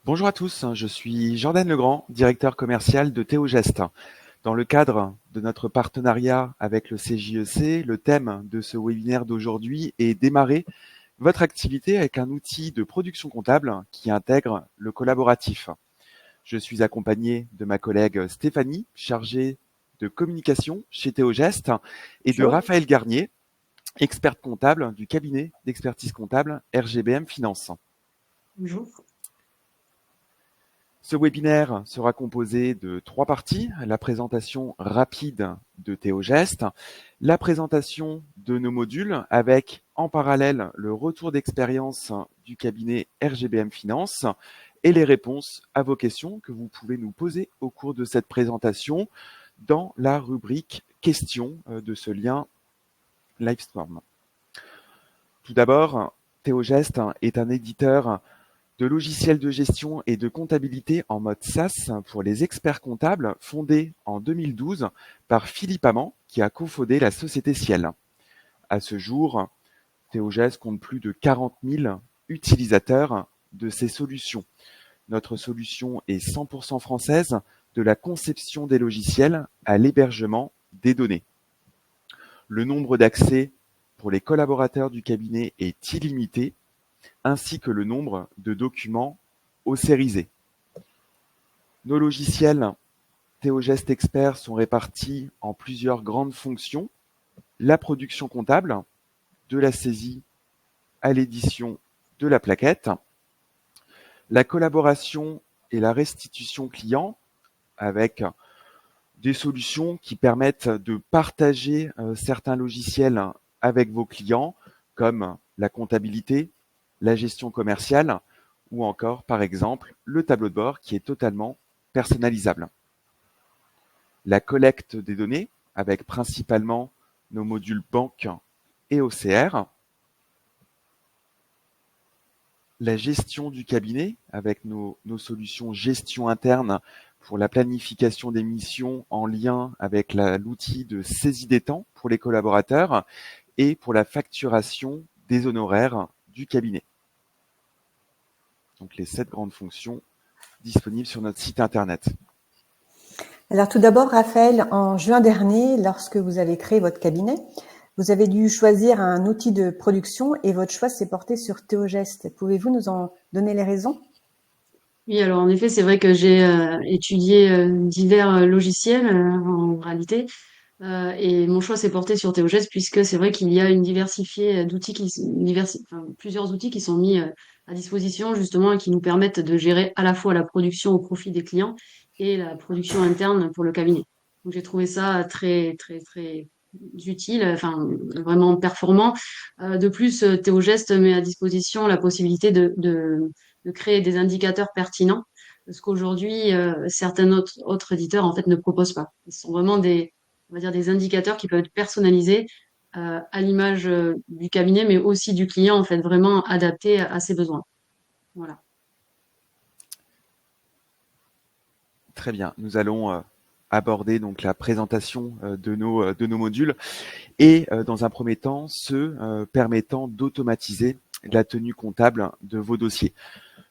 Bonjour à tous, je suis Jordan Legrand, directeur commercial de Théogest. Dans le cadre de notre partenariat avec le CJEC, le thème de ce webinaire d'aujourd'hui est démarrer votre activité avec un outil de production comptable qui intègre le collaboratif. Je suis accompagné de ma collègue Stéphanie, chargée de communication chez Théogest, et de Bonjour. Raphaël Garnier, expert comptable du cabinet d'expertise comptable RGBM Finance. Bonjour. Ce webinaire sera composé de 3 parties: la présentation rapide de Théogest, la présentation de nos modules avec en parallèle le retour d'expérience du cabinet RGBM Finance et les réponses à vos questions que vous pouvez nous poser au cours de cette présentation dans la rubrique questions de ce lien Livestorm. Tout d'abord, Théogest est un éditeur de logiciels de gestion et de comptabilité en mode SaaS pour les experts comptables, fondé en 2012 par Philippe Amand, qui a cofondé la société Ciel. À ce jour, Théogest compte plus de 40 000 utilisateurs de ces solutions. Notre solution est 100% française, de la conception des logiciels à l'hébergement des données. Le nombre d'accès pour les collaborateurs du cabinet est illimité, ainsi que le nombre de documents ossérisés. Nos logiciels Théogest Expert sont répartis en plusieurs grandes fonctions: la production comptable, de la saisie à l'édition de la plaquette, la collaboration et la restitution client, avec des solutions qui permettent de partager certains logiciels avec vos clients, comme la comptabilité, la gestion commerciale, ou encore, par exemple, le tableau de bord qui est totalement personnalisable. La collecte des données, avec principalement nos modules banque et OCR. La gestion du cabinet, avec nos solutions gestion interne pour la planification des missions en lien avec l'outil de saisie des temps pour les collaborateurs et pour la facturation des honoraires du cabinet. Donc les 7 grandes fonctions disponibles sur notre site internet. Alors tout d'abord, Raphaël, en juin dernier, lorsque vous avez créé votre cabinet, vous avez dû choisir un outil de production et votre choix s'est porté sur Théogest. Pouvez-vous nous en donner les raisons? Oui, alors en effet, c'est vrai que j'ai étudié divers logiciels en réalité, et mon choix s'est porté sur Théogest puisque c'est vrai qu'il y a une diversifiée d'outils plusieurs outils qui sont mis à disposition justement et qui nous permettent de gérer à la fois la production au profit des clients et la production interne pour le cabinet. Donc j'ai trouvé ça très très très utile, enfin vraiment performant. De plus, Théogest met à disposition la possibilité de créer des indicateurs pertinents, ce qu'aujourd'hui certains autres éditeurs en fait ne proposent pas. Ce sont vraiment on va dire des indicateurs qui peuvent être personnalisés à l'image du cabinet, mais aussi du client, en fait, vraiment adaptés à ses besoins. Voilà. Très bien, nous allons aborder donc la présentation de nos modules et dans un premier temps ceux permettant d'automatiser la tenue comptable de vos dossiers.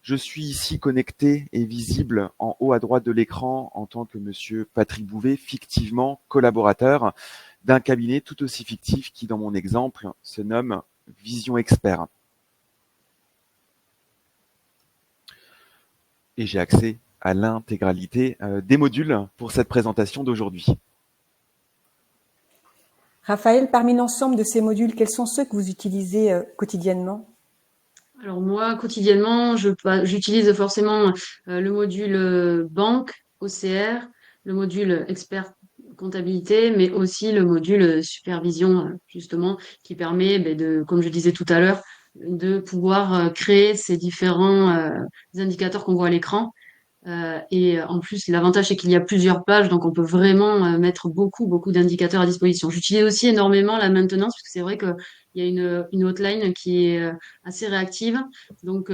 Je suis ici connecté et visible en haut à droite de l'écran en tant que monsieur Patrick Bouvet, fictivement collaborateur d'un cabinet tout aussi fictif qui, dans mon exemple, se nomme Vision Expert. Et j'ai accès à l'intégralité des modules pour cette présentation d'aujourd'hui. Raphaël, parmi l'ensemble de ces modules, quels sont ceux que vous utilisez quotidiennement? Alors moi, quotidiennement, j'utilise forcément le module banque, OCR, le module expert comptabilité, mais aussi le module supervision, justement, qui permet, comme je disais tout à l'heure, de pouvoir créer ces différents indicateurs qu'on voit à l'écran. Et en plus, l'avantage, c'est qu'il y a plusieurs pages, donc on peut vraiment mettre beaucoup d'indicateurs à disposition. J'utilise aussi énormément la maintenance, parce que c'est vrai qu'il y a une hotline qui est assez réactive. Donc,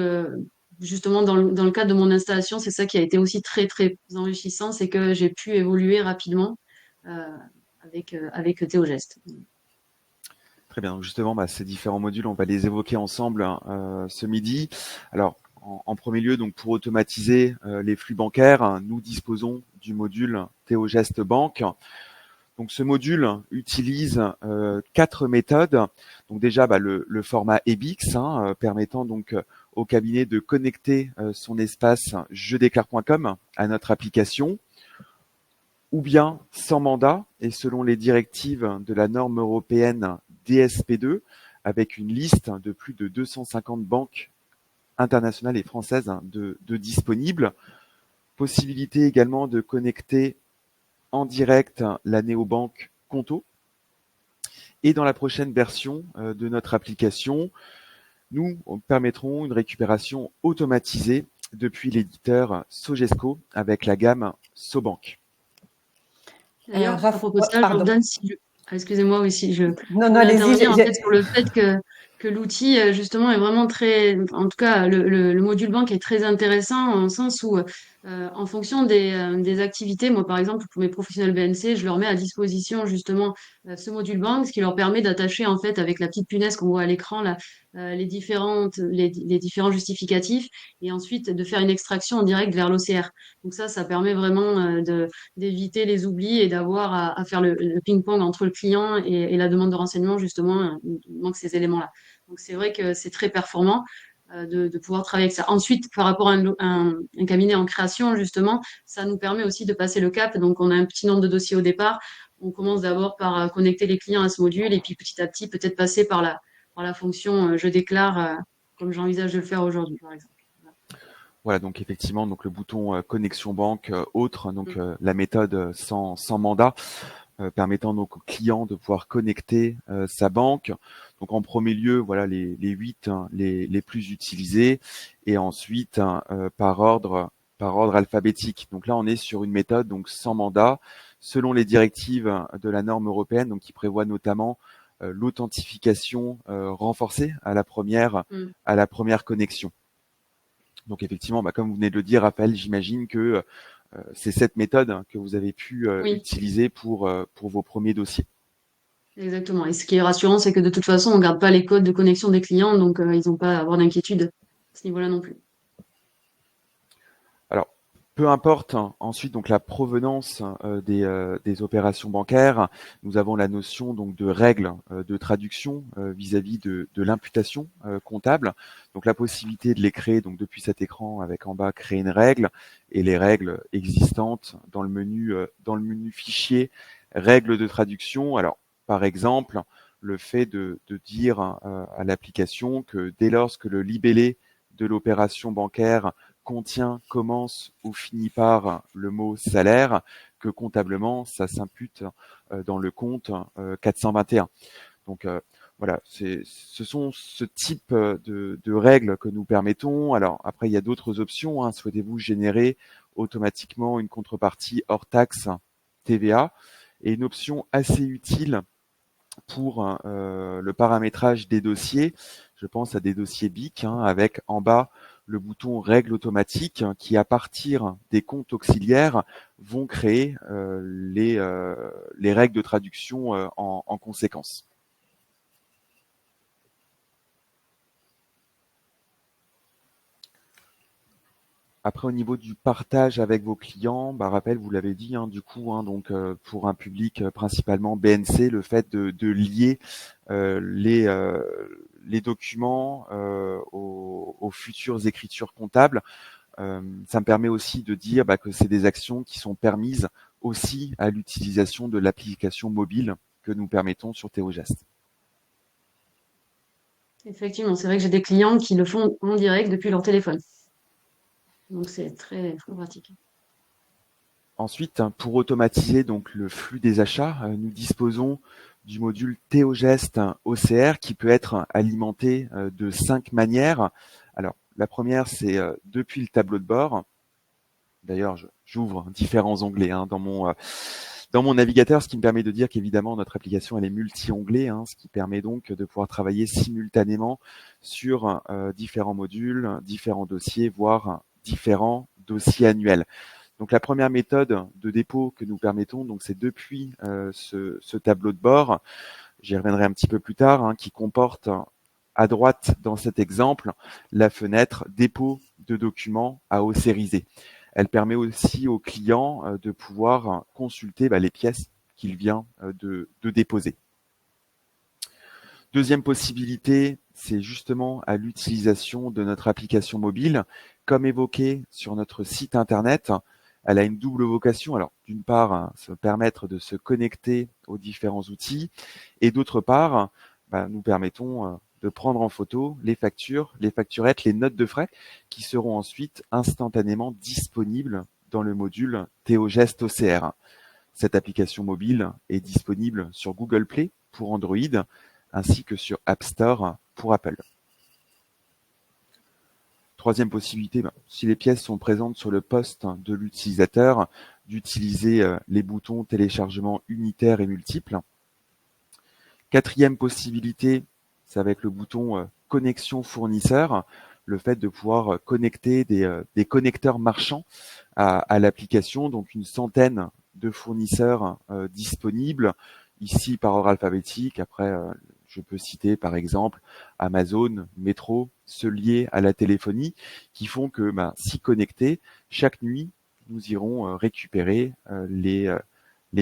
justement, dans le cadre de mon installation, c'est ça qui a été aussi très enrichissant, c'est que j'ai pu évoluer rapidement euh, avec Théogest. Très bien, donc justement, ces différents modules, on va les évoquer ensemble ce midi. Alors, En premier lieu, donc pour automatiser les flux bancaires, nous disposons du module ThéoGest Banque. Donc ce module utilise 4 méthodes. Donc déjà le format EBIX, permettant donc au cabinet de connecter son espace jedéclare.com à notre application, ou bien sans mandat et selon les directives de la norme européenne DSP2, avec une liste de plus de 250 banques internationales et françaises de disponibles. Possibilité également de connecter en direct la néobanque Conto. Et dans la prochaine version de notre application, nous permettrons une récupération automatisée depuis l'éditeur Sogesco avec la gamme SoBank. D'ailleurs, à propos de ça, pardon. Jordan, excusez-moi aussi, je Non, voulais allez-y. intervenir en fait sur le fait que l'outil justement est vraiment très, en tout cas le module banque est très intéressant en sens où en fonction des activités, moi par exemple pour mes professionnels BNC, je leur mets à disposition justement ce module banque, ce qui leur permet d'attacher en fait avec la petite punaise qu'on voit à l'écran là les différents justificatifs et ensuite de faire une extraction en direct vers l'OCR. Donc ça permet vraiment d'éviter les oublis et d'avoir à faire le ping-pong entre le client et la demande de renseignement, justement, il manque ces éléments-là. Donc c'est vrai que c'est très performant de pouvoir travailler avec ça. Ensuite, par rapport à un cabinet en création, justement, ça nous permet aussi de passer le cap. Donc on a un petit nombre de dossiers au départ. On commence d'abord par connecter les clients à ce module et puis petit à petit peut-être passer par la fonction je déclare, comme j'envisage de le faire aujourd'hui, par exemple. Voilà, donc effectivement, donc le bouton connexion banque autre, donc la méthode sans mandat, permettant donc au client de pouvoir connecter sa banque. Donc en premier lieu, voilà les 8 les plus utilisés, et ensuite par ordre alphabétique. Donc là, on est sur une méthode donc sans mandat, selon les directives de la norme européenne, donc qui prévoit notamment l'authentification renforcée à la première connexion. Donc effectivement, comme vous venez de le dire, Raphaël, j'imagine que c'est cette méthode que vous avez pu Oui. utiliser pour vos premiers dossiers. Exactement. Et ce qui est rassurant, c'est que de toute façon, on ne garde pas les codes de connexion des clients, donc ils n'ont pas à avoir d'inquiétude à ce niveau-là non plus. Alors, peu importe ensuite donc la provenance des opérations bancaires, nous avons la notion donc de règles de traduction vis-à-vis de l'imputation comptable. Donc la possibilité de les créer donc depuis cet écran avec en bas créer une règle et les règles existantes dans le menu fichier règles de traduction. Alors par exemple, le fait de dire à l'application que dès lors que le libellé de l'opération bancaire contient, commence ou finit par le mot salaire, que comptablement, ça s'impute dans le compte 421. Donc voilà, ce sont ce type de règles que nous permettons. Alors après, il y a d'autres options. Souhaitez-vous générer automatiquement une contrepartie hors taxe TVA, et une option assez utile pour le paramétrage des dossiers. Je pense à des dossiers BIC avec en bas le bouton règles automatiques qui, à partir des comptes auxiliaires, vont créer les règles de traduction en conséquence. Après, au niveau du partage avec vos clients, rappel, vous l'avez dit, du coup, donc pour un public principalement BNC, le fait de lier les documents aux futures écritures comptables, ça me permet aussi de dire que c'est des actions qui sont permises aussi à l'utilisation de l'application mobile que nous permettons sur ThéoGest. Effectivement, c'est vrai que j'ai des clients qui le font en direct depuis leur téléphone. Donc c'est très pratique. Ensuite, pour automatiser donc le flux des achats, nous disposons du module ThéoGest OCR qui peut être alimenté de 5 manières. Alors, la première, c'est depuis le tableau de bord. D'ailleurs, j'ouvre différents onglets dans mon navigateur, ce qui me permet de dire qu'évidemment, notre application, elle est multi-onglets, ce qui permet donc de pouvoir travailler simultanément sur différents modules, différents dossiers, voire différents dossiers annuels. Donc la première méthode de dépôt que nous permettons, donc c'est depuis ce tableau de bord, j'y reviendrai un petit peu plus tard, qui comporte à droite dans cet exemple la fenêtre dépôt de documents à OCRiser. Elle permet aussi au client de pouvoir consulter les pièces qu'il vient de déposer. Deuxième possibilité, c'est justement à l'utilisation de notre application mobile. Comme évoqué sur notre site internet, elle a une double vocation. Alors, d'une part, se permettre de se connecter aux différents outils, et d'autre part, nous permettons de prendre en photo les factures, les facturettes, les notes de frais, qui seront ensuite instantanément disponibles dans le module ThéoGest OCR. Cette application mobile est disponible sur Google Play pour Android, ainsi que sur App Store pour Apple. Troisième possibilité, si les pièces sont présentes sur le poste de l'utilisateur, d'utiliser les boutons téléchargement unitaire et multiple. Quatrième possibilité, c'est avec le bouton connexion fournisseur, le fait de pouvoir connecter des connecteurs marchands à l'application, donc une centaine de fournisseurs disponibles, ici par ordre alphabétique. Après, je peux citer par exemple Amazon, Metro, ceux liés à la téléphonie, qui font que s'y connecter, chaque nuit, nous irons récupérer les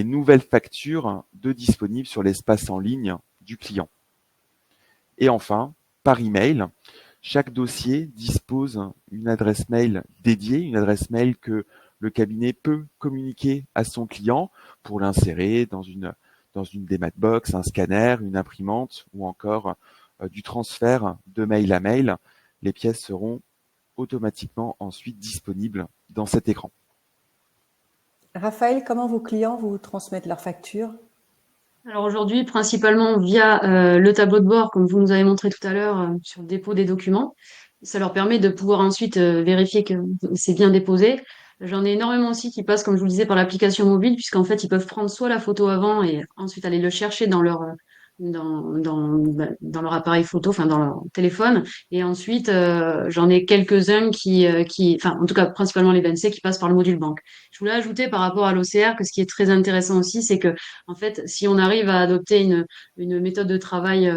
nouvelles factures de disponibles sur l'espace en ligne du client. Et enfin, par email, chaque dossier dispose d'une adresse mail dédiée, une adresse mail que le cabinet peut communiquer à son client pour l'insérer dans une démat box, un scanner, une imprimante ou encore du transfert de mail à mail. Les pièces seront automatiquement ensuite disponibles dans cet écran. Raphaël, comment vos clients vous transmettent leurs factures? Alors aujourd'hui, principalement via le tableau de bord, comme vous nous avez montré tout à l'heure, sur le dépôt des documents. Ça leur permet de pouvoir ensuite vérifier que c'est bien déposé. J'en ai énormément aussi qui passent, comme je vous le disais, par l'application mobile, puisqu'en fait, ils peuvent prendre soit la photo avant et ensuite aller le chercher dans leur dans leur appareil photo, enfin dans leur téléphone. Et ensuite, j'en ai quelques-uns enfin en tout cas principalement les BNC qui passent par le module banque. Je voulais ajouter par rapport à l'OCR que ce qui est très intéressant aussi, c'est que en fait, si on arrive à adopter une méthode de travail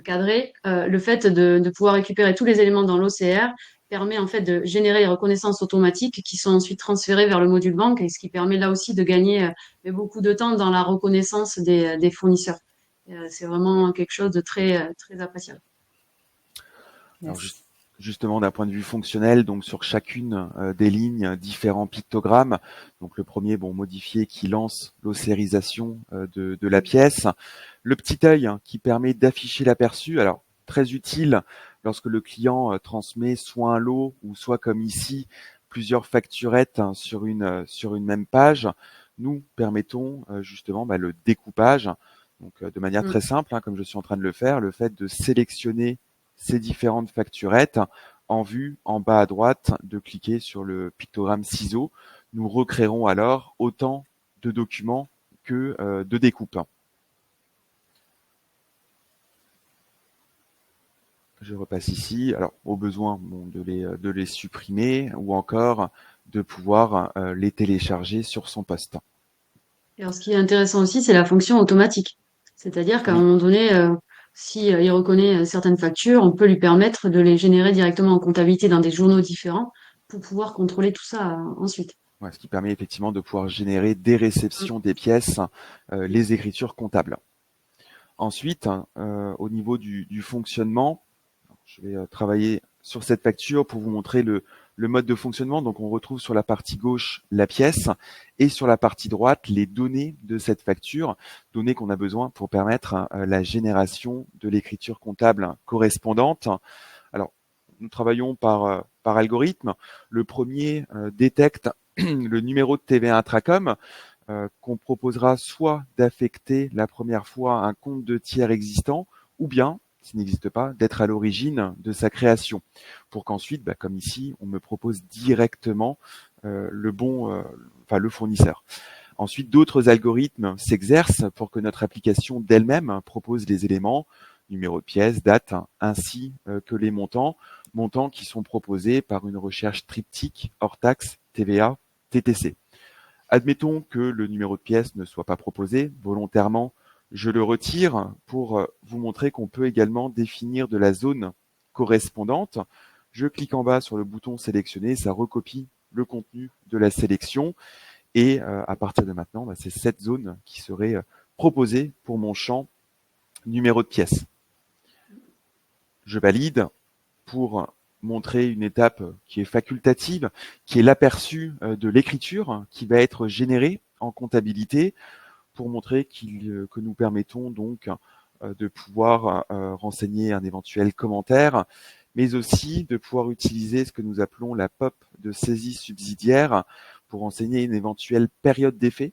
cadrée, le fait de pouvoir récupérer tous les éléments dans l'OCR permet en fait de générer les reconnaissances automatiques qui sont ensuite transférées vers le module banque, et ce qui permet là aussi de gagner beaucoup de temps dans la reconnaissance des fournisseurs. C'est vraiment quelque chose de très appréciable. Alors justement, d'un point de vue fonctionnel, donc sur chacune des lignes, différents pictogrammes. Donc le premier, modifié, qui lance l'océrisation de la pièce. Le petit œil qui permet d'afficher l'aperçu. Alors très utile lorsque le client transmet soit un lot ou soit comme ici plusieurs facturettes sur une même page. Nous permettons justement le découpage. Donc de manière très simple, comme je suis en train de le faire, le fait de sélectionner ces différentes facturettes, en vue, en bas à droite, de cliquer sur le pictogramme ciseau. Nous recréerons alors autant de documents que de découpes. Je repasse ici. Alors, au besoin de les supprimer ou encore de pouvoir les télécharger sur son poste. Et alors, ce qui est intéressant aussi, c'est la fonction automatique. C'est-à-dire qu'à un moment donné, si il reconnaît certaines factures, on peut lui permettre de les générer directement en comptabilité dans des journaux différents pour pouvoir contrôler tout ça ensuite. Ouais, ce qui permet effectivement de pouvoir générer des réceptions des pièces, les écritures comptables. Ensuite, au niveau du fonctionnement, je vais travailler sur cette facture pour vous montrer le mode de fonctionnement. Donc, on retrouve sur la partie gauche la pièce et sur la partie droite les données de cette facture, données qu'on a besoin pour permettre la génération de l'écriture comptable correspondante. Alors, nous travaillons par algorithme. Le premier détecte le numéro de TVA Intracom qu'on proposera soit d'affecter la première fois à un compte de tiers existant, ou bien, s'il n'existe pas, d'être à l'origine de sa création, pour qu'ensuite, comme ici, on me propose directement le fournisseur. Ensuite, d'autres algorithmes s'exercent pour que notre application d'elle-même propose les éléments, numéro de pièce, date, ainsi que les montants qui sont proposés par une recherche triptyque hors taxe, TVA, TTC. Admettons que le numéro de pièce ne soit pas proposé volontairement. Je le retire pour vous montrer qu'on peut également définir de la zone correspondante. Je clique en bas sur le bouton sélectionner, ça recopie le contenu de la sélection. Et à partir de maintenant, c'est cette zone qui serait proposée pour mon champ numéro de pièce. Je valide pour montrer une étape qui est facultative, qui est l'aperçu de l'écriture qui va être générée en comptabilité pour montrer que nous permettons donc de pouvoir renseigner un éventuel commentaire, mais aussi de pouvoir utiliser ce que nous appelons la POP de saisie subsidiaire pour renseigner une éventuelle période d'effet,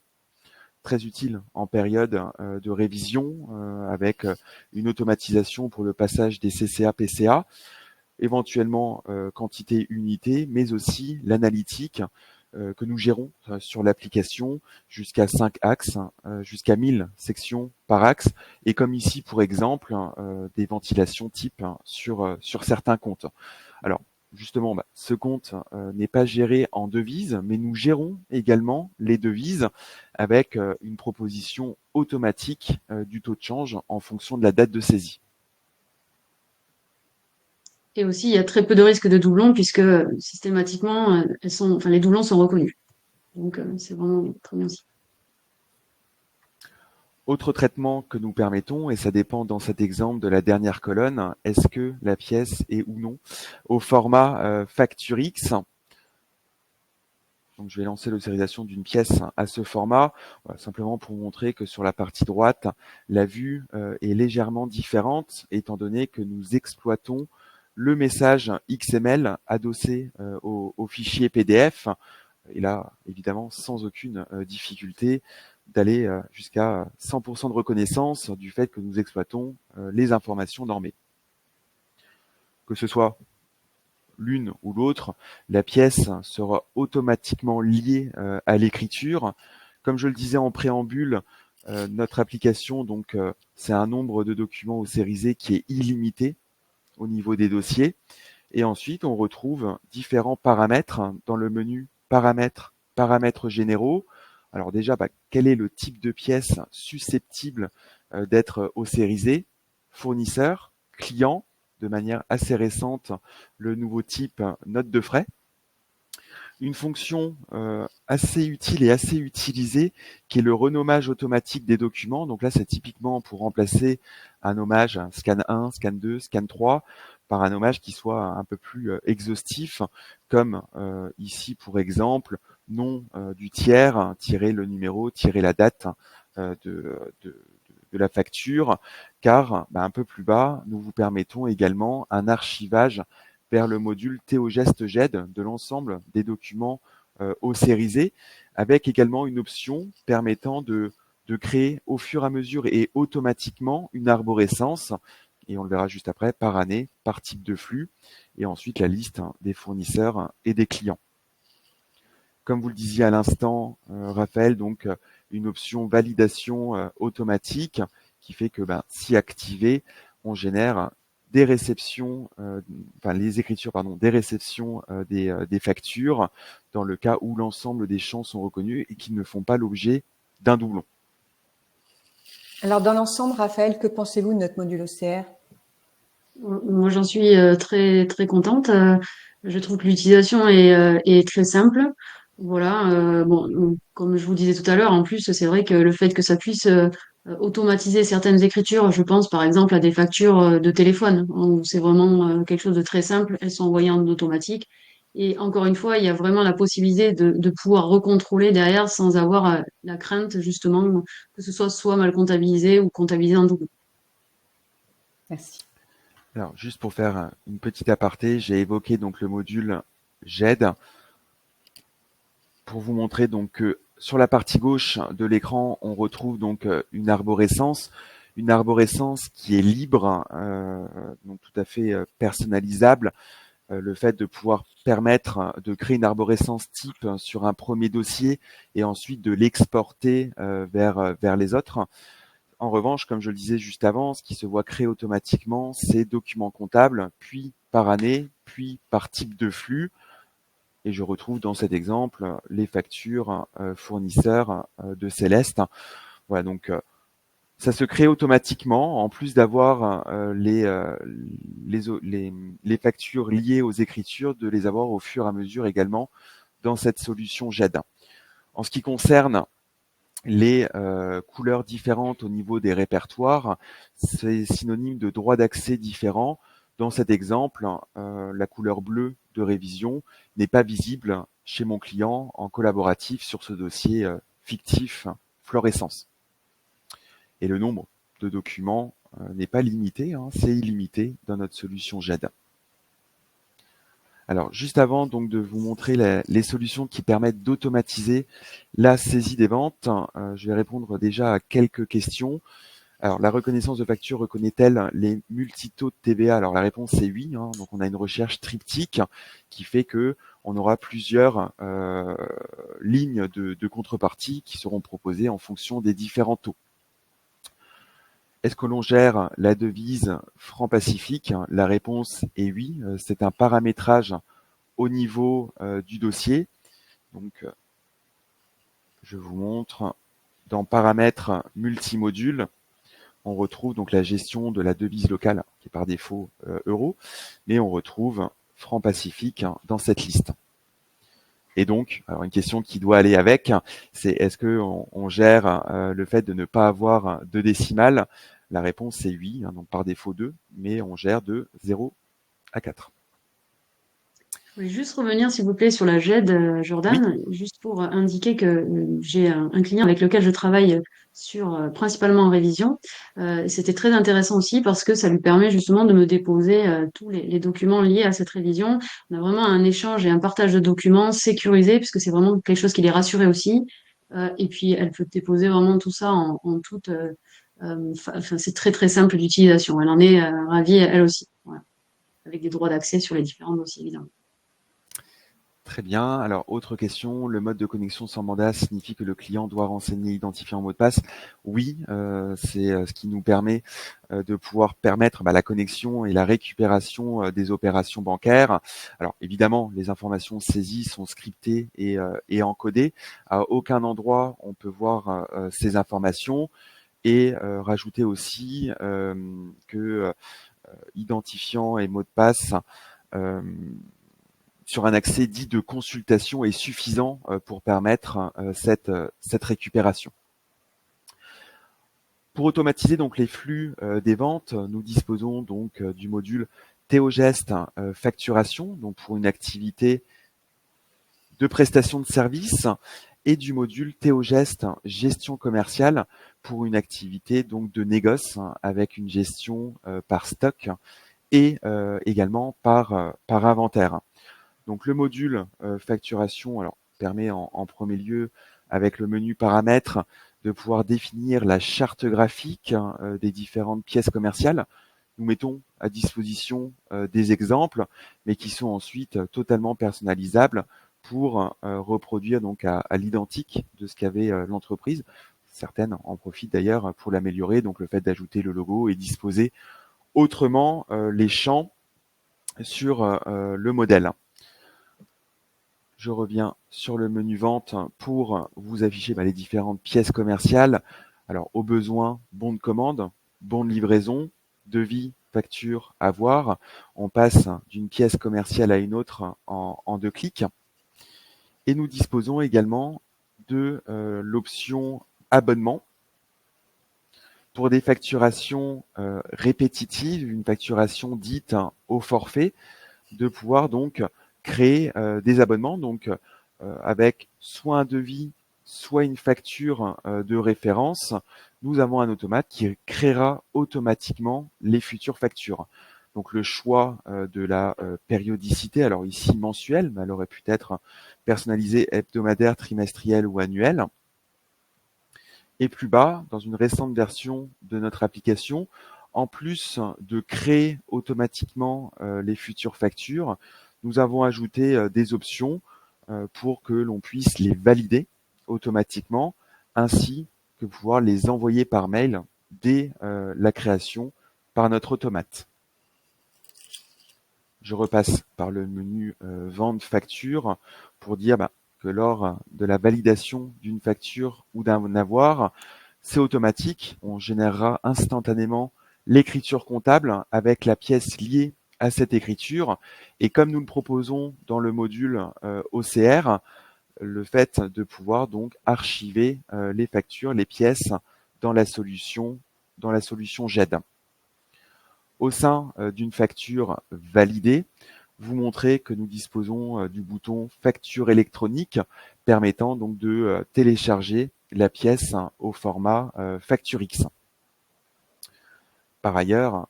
très utile en période de révision avec une automatisation pour le passage des CCA-PCA, éventuellement quantité unité, mais aussi l'analytique que nous gérons sur l'application jusqu'à 5 axes, jusqu'à 1000 sections par axe, et comme ici pour exemple des ventilations type sur certains comptes. Alors justement, ce compte n'est pas géré en devises, mais nous gérons également les devises avec une proposition automatique du taux de change en fonction de la date de saisie. Et aussi, il y a très peu de risques de doublons puisque systématiquement, les doublons sont reconnus. Donc, c'est vraiment très bien aussi. Autre traitement que nous permettons, et ça dépend dans cet exemple de la dernière colonne, est-ce que la pièce est ou non au format Facture X. Donc je vais lancer l'autorisation d'une pièce à ce format, simplement pour montrer que sur la partie droite, la vue est légèrement différente, étant donné que nous exploitons le message XML adossé au fichier PDF, et là, évidemment, sans aucune difficulté d'aller jusqu'à 100% de reconnaissance du fait que nous exploitons les informations normées. Que ce soit l'une ou l'autre, la pièce sera automatiquement liée à l'écriture. Comme je le disais en préambule, notre application, donc, c'est un nombre de documents auxérisés qui est illimité au niveau des dossiers. Et ensuite, on retrouve différents paramètres dans le menu paramètres, paramètres généraux. Alors déjà, quel est le type de pièce susceptible d'être ossérisé? Fournisseur, client, de manière assez récente, le nouveau type note de frais. Une fonction assez utile et assez utilisée qui est le renommage automatique des documents. Donc là, c'est typiquement pour remplacer un nommage scan 1, scan 2, scan 3 par un nommage qui soit un peu plus exhaustif, comme ici, pour exemple, nom du tiers, tirer le numéro, tirer la date de la facture, car un peu plus bas, nous vous permettons également un archivage vers le module ThéoGest GED de l'ensemble des documents ossérisés, avec également une option permettant de créer au fur et à mesure et automatiquement une arborescence, et on le verra juste après, par année, par type de flux, et ensuite la liste des fournisseurs et des clients. Comme vous le disiez à l'instant, Raphaël, donc une option validation automatique qui fait que si activé, on génère des réceptions, les écritures des réceptions des factures dans le cas où l'ensemble des champs sont reconnus et qui ne font pas l'objet d'un doublon. Alors, dans l'ensemble, Raphaël, que pensez-vous de notre module OCR? Moi, j'en suis très très contente. Je trouve que l'utilisation est très simple. Voilà. Comme je vous disais tout à l'heure, en plus, c'est vrai que le fait que ça puisse automatiser certaines écritures, je pense par exemple à des factures de téléphone, où c'est vraiment quelque chose de très simple. Elles sont envoyées en automatique. Et encore une fois, il y a vraiment la possibilité de pouvoir recontrôler derrière sans avoir la crainte justement que ce soit mal comptabilisé ou comptabilisé en double. Merci. Alors, juste pour faire une petite aparté, j'ai évoqué donc le module GED pour vous montrer donc que sur la partie gauche de l'écran, on retrouve donc une arborescence qui est libre, donc tout à fait personnalisable. Le fait de pouvoir permettre de créer une arborescence type sur un premier dossier et ensuite de l'exporter vers les autres. En revanche, comme je le disais juste avant, ce qui se voit créer automatiquement, c'est documents comptables, puis par année, puis par type de flux. Et je retrouve dans cet exemple les factures fournisseurs de Céleste. Voilà, donc Ça se crée automatiquement, en plus d'avoir les factures liées aux écritures, de les avoir au fur et à mesure également dans cette solution GED. En ce qui concerne les couleurs différentes au niveau des répertoires, c'est synonyme de droits d'accès différents. Dans cet exemple, la couleur bleue de révision n'est pas visible chez mon client en collaboratif sur ce dossier fictif fluorescence. Et le nombre de documents n'est pas limité, c'est illimité dans notre solution GED. Alors, juste avant donc de vous montrer les solutions qui permettent d'automatiser la saisie des ventes, je vais répondre déjà à quelques questions. Alors, la reconnaissance de facture reconnaît-elle les multitaux de TVA? Alors, la réponse est oui. Donc, on a une recherche triptyque qui fait que on aura plusieurs lignes de contrepartie qui seront proposées en fonction des différents taux. Est-ce que l'on gère la devise franc Pacifique? La réponse est oui. C'est un paramétrage au niveau du dossier. Donc, je vous montre dans paramètres multimodules, on retrouve donc la gestion de la devise locale qui est par défaut euro, mais on retrouve franc Pacifique dans cette liste. Et donc, alors une question qui doit aller avec, c'est est-ce que on gère le fait de ne pas avoir de décimales? La réponse est oui, donc par défaut 2, mais on gère de 0 à 4. Je voulais juste revenir, s'il vous plaît, sur la GED, Oui, Jordan, juste pour indiquer que j'ai un client avec lequel je travaille sur principalement en révision. C'était très intéressant aussi parce que ça lui permet justement de me déposer tous les documents liés à cette révision. On a vraiment un échange et un partage de documents sécurisé puisque c'est vraiment quelque chose qui les rassurait aussi. Et puis elle peut déposer vraiment tout ça en toute. Enfin, c'est très très simple d'utilisation. Elle en est ravie elle aussi. Voilà. Avec des droits d'accès sur les différents dossiers évidemment. très bien. Alors, autre question, le mode de connexion sans mandat signifie que le client doit renseigner identifiant mot de passe? Oui, c'est ce qui nous permet de pouvoir permettre la connexion et la récupération des opérations bancaires. Alors, évidemment, les informations saisies sont scriptées et encodées. À aucun endroit, on peut voir ces informations et rajouter aussi que identifiant et mot de passe sur un accès dit de consultation est suffisant pour permettre cette récupération. Pour automatiser donc les flux des ventes, nous disposons donc du module Théogest facturation, donc pour une activité de prestation de services, et du module Théogest gestion commerciale pour une activité donc de négoce avec une gestion par stock et également par inventaire. Donc le module facturation alors, permet en premier lieu, avec le menu paramètres, de pouvoir définir la charte graphique des différentes pièces commerciales. Nous mettons à disposition des exemples, mais qui sont ensuite totalement personnalisables pour reproduire donc à l'identique de ce qu'avait l'entreprise. Certaines en profitent d'ailleurs pour l'améliorer, donc le fait d'ajouter le logo et disposer autrement les champs sur le modèle. Je reviens sur le menu vente pour vous afficher les différentes pièces commerciales. Alors, au besoin, bon de commande, bon de livraison, devis, facture, avoir. On passe d'une pièce commerciale à une autre en 2 clics. Et nous disposons également de l'option abonnement pour des facturations répétitives, une facturation dite au forfait, de pouvoir donc créer des abonnements, donc avec soit un devis, soit une facture de référence. Nous avons un automate qui créera automatiquement les futures factures. Donc le choix de la périodicité, alors ici mensuelle, mais elle aurait pu être personnalisée hebdomadaire, trimestrielle ou annuelle. Et plus bas, dans une récente version de notre application, en plus de créer automatiquement les futures factures, nous avons ajouté des options pour que l'on puisse les valider automatiquement, ainsi que pouvoir les envoyer par mail dès la création par notre automate. Je repasse par le menu vente facture pour dire que lors de la validation d'une facture ou d'un avoir, C'est automatique, on générera instantanément l'écriture comptable avec la pièce liée à cette écriture. Et comme nous le proposons dans le module OCR, le fait de pouvoir donc archiver les factures, les pièces dans la solution GED. Au sein d'une facture validée, vous montrez que nous disposons du bouton facture électronique permettant donc de télécharger la pièce au format Facture X. Par ailleurs,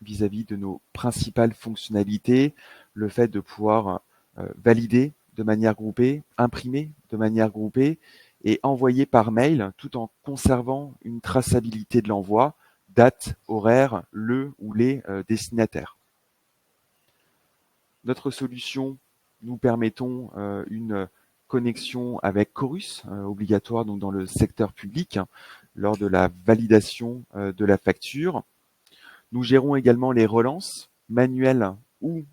vis-à-vis de nos principales fonctionnalités, le fait de pouvoir valider de manière groupée, imprimer de manière groupée et envoyer par mail tout en conservant une traçabilité de l'envoi, date, horaire, le ou les destinataires. Notre solution, nous permettons une connexion avec Chorus, obligatoire donc dans le secteur public, lors de la validation de la facture. Nous gérons également les relances manuelles ou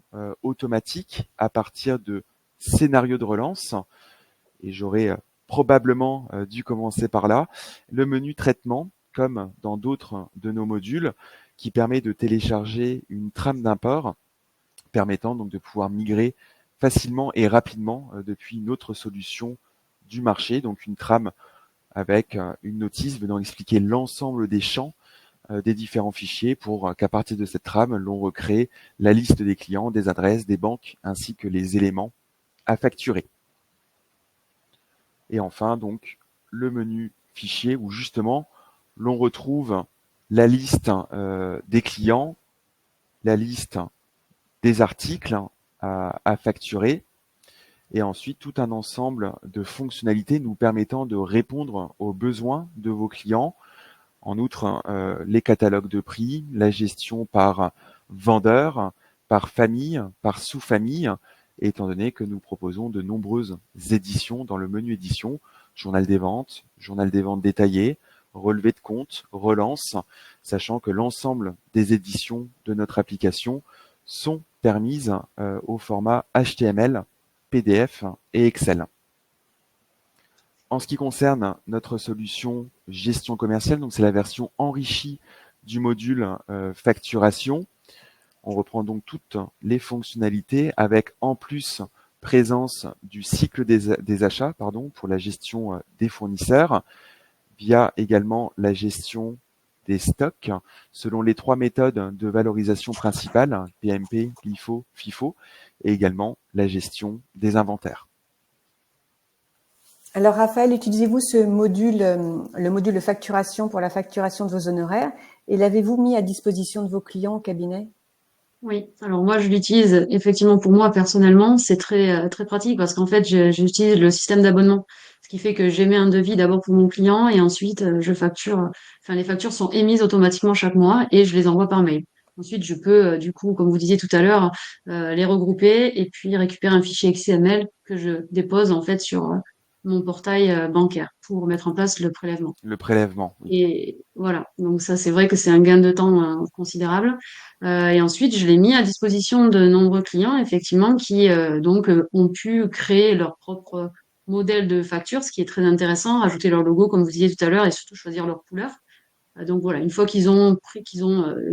automatiques à partir de scénarios de relance. Et j'aurais probablement dû commencer par là. Le menu traitement, comme dans d'autres de nos modules, qui permet de télécharger une trame d'import, permettant donc de pouvoir migrer facilement et rapidement depuis une autre solution du marché. Donc une trame avec une notice venant expliquer l'ensemble des champs des différents fichiers pour qu'à partir de cette trame, l'on recrée la liste des clients, des adresses, des banques, ainsi que les éléments à facturer. Et enfin, donc, le menu fichier où justement, l'on retrouve la liste des clients, la liste des articles à facturer, et ensuite tout un ensemble de fonctionnalités nous permettant de répondre aux besoins de vos clients. En outre, les catalogues de prix, la gestion par vendeur, par famille, par sous-famille, étant donné que nous proposons de nombreuses éditions dans le menu édition, journal des ventes détaillé, relevé de compte, relance, sachant que l'ensemble des éditions de notre application sont permises au format HTML, PDF et Excel. En ce qui concerne notre solution gestion commerciale, donc c'est la version enrichie du module facturation. On reprend donc toutes les fonctionnalités avec en plus présence du cycle des achats pour la gestion des fournisseurs, via également la gestion des stocks selon les 3 méthodes de valorisation principales, PMP, LIFO, FIFO, et également la gestion des inventaires. Alors Raphaël, utilisez-vous ce module, le module de facturation pour la facturation de vos honoraires, et l'avez-vous mis à disposition de vos clients au cabinet? Oui, alors moi je l'utilise effectivement pour moi personnellement, c'est très pratique parce qu'en fait j'utilise le système d'abonnement, ce qui fait que j'émets un devis d'abord pour mon client et ensuite je facture. Enfin les factures sont émises automatiquement chaque mois et je les envoie par mail. Ensuite je peux du coup, comme vous disiez tout à l'heure, les regrouper et puis récupérer un fichier XML que je dépose en fait sur mon portail bancaire pour mettre en place le prélèvement. Le prélèvement, oui. Et voilà, donc ça c'est vrai que c'est un gain de temps considérable. Et ensuite, je l'ai mis à disposition de nombreux clients, effectivement, qui ont pu créer leur propre modèle de facture, ce qui est très intéressant, rajouter leur logo, comme vous disiez tout à l'heure, et surtout choisir leur couleur. Donc voilà, une fois qu'ils ont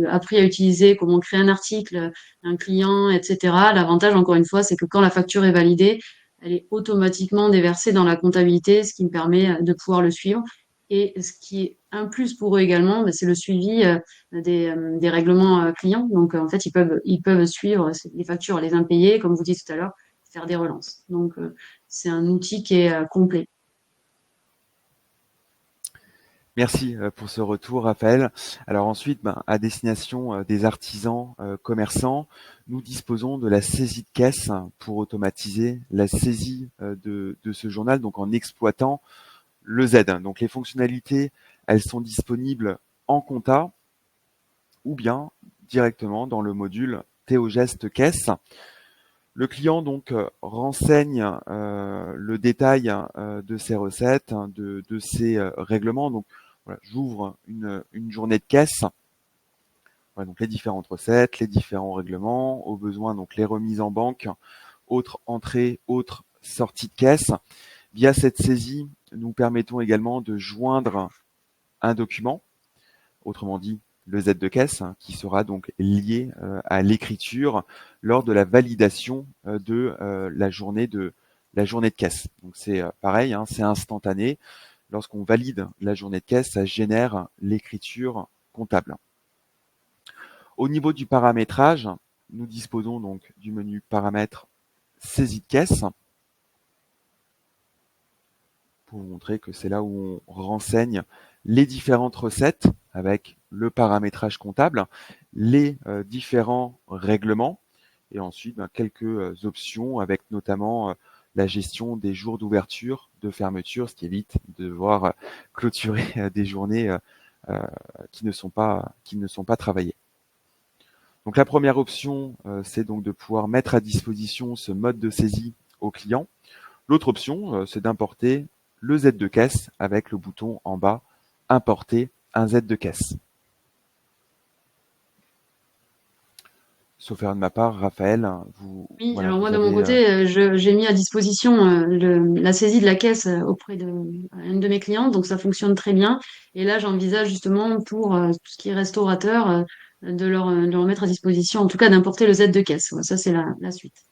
appris à utiliser comment créer un article, un client, etc., l'avantage, encore une fois, c'est que quand la facture est validée, elle est automatiquement déversée dans la comptabilité, ce qui me permet de pouvoir le suivre. Et ce qui est un plus pour eux également, c'est le suivi des règlements clients. Donc en fait, ils peuvent suivre les factures, les impayés, comme vous dites tout à l'heure, faire des relances. Donc c'est un outil qui est complet. Merci pour ce retour, Raphaël. Alors ensuite, à destination des artisans commerçants, nous disposons de la saisie de caisse pour automatiser la saisie de ce journal, donc en exploitant le Z. Donc les fonctionnalités, elles sont disponibles en compta ou bien directement dans le module Théogeste Caisse. Le client donc renseigne le détail de ses recettes, de ses règlements. Donc voilà, j'ouvre une journée de caisse. Voilà, donc les différentes recettes, les différents règlements, au besoin donc les remises en banque, autres entrées, autres sorties de caisse. Via cette saisie, nous permettons également de joindre un document, autrement dit le Z de caisse, qui sera donc lié à l'écriture lors de la validation de la journée de caisse. Donc c'est pareil, c'est instantané. Lorsqu'on valide la journée de caisse, ça génère l'écriture comptable. Au niveau du paramétrage, nous disposons donc du menu paramètres saisie de caisse, pour vous montrer que c'est là où on renseigne les différentes recettes avec le paramétrage comptable, les différents règlements et ensuite quelques options avec notamment la gestion des jours d'ouverture, de fermeture, ce qui évite de devoir clôturer des journées qui ne sont pas travaillées. Donc la première option, c'est donc de pouvoir mettre à disposition ce mode de saisie au client. L'autre option, c'est d'importer le Z de caisse avec le bouton en bas « Importer un Z de caisse ». Sauf erreur de ma part, Raphaël, Oui, voilà, alors moi vous de mon avez côté, j'ai mis à disposition la saisie de la caisse auprès d'une de mes clientes, donc ça fonctionne très bien. Et là, j'envisage justement pour tout ce qui est restaurateur de leur mettre à disposition, en tout cas d'importer le Z de caisse. Voilà, ça, c'est la suite.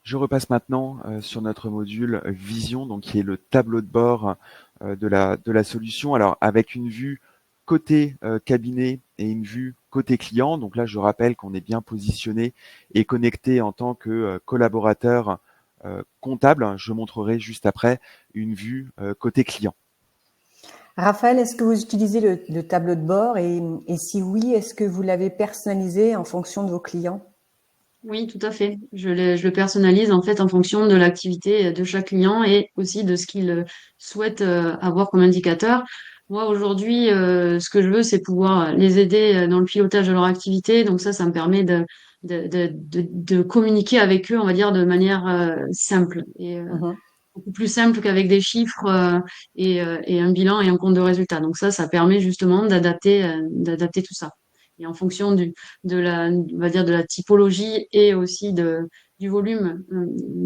Je repasse maintenant sur notre module Vision, donc qui est le tableau de bord de la solution. Alors avec une vue côté cabinet et une vue côté client. Donc là, je rappelle qu'on est bien positionné et connecté en tant que collaborateur comptable. Je montrerai juste après une vue côté client. Raphaël, est-ce que vous utilisez le tableau de bord et si oui, est-ce que vous l'avez personnalisé en fonction de vos clients? Oui, tout à fait. Je le personnalise en fait en fonction de l'activité de chaque client et aussi de ce qu'il souhaite avoir comme indicateur. Moi, aujourd'hui, ce que je veux, c'est pouvoir les aider dans le pilotage de leur activité. Donc ça me permet de communiquer avec eux, on va dire, de manière simple et Mhm. beaucoup plus simple qu'avec des chiffres et un bilan et un compte de résultat. Donc ça permet justement d'adapter tout ça. Et en fonction on va dire de la typologie et aussi du volume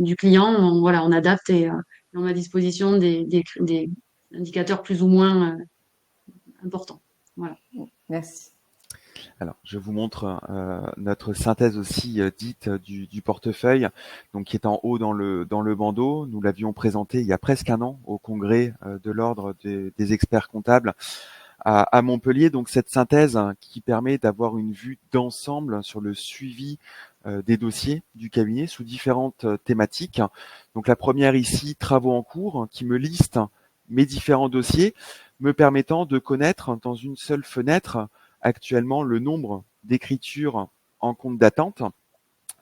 du client, on adapte et on met à disposition des indicateurs plus ou moins importants. Voilà. Merci. Alors, je vous montre notre synthèse aussi dite du portefeuille, donc qui est en haut dans le bandeau. Nous l'avions présenté il y a presque un an au congrès de l'ordre des experts comptables à Montpellier. Donc cette synthèse qui permet d'avoir une vue d'ensemble sur le suivi des dossiers du cabinet sous différentes thématiques. Donc la première ici, travaux en cours, qui me liste mes différents dossiers, me permettant de connaître dans une seule fenêtre actuellement le nombre d'écritures en compte d'attente,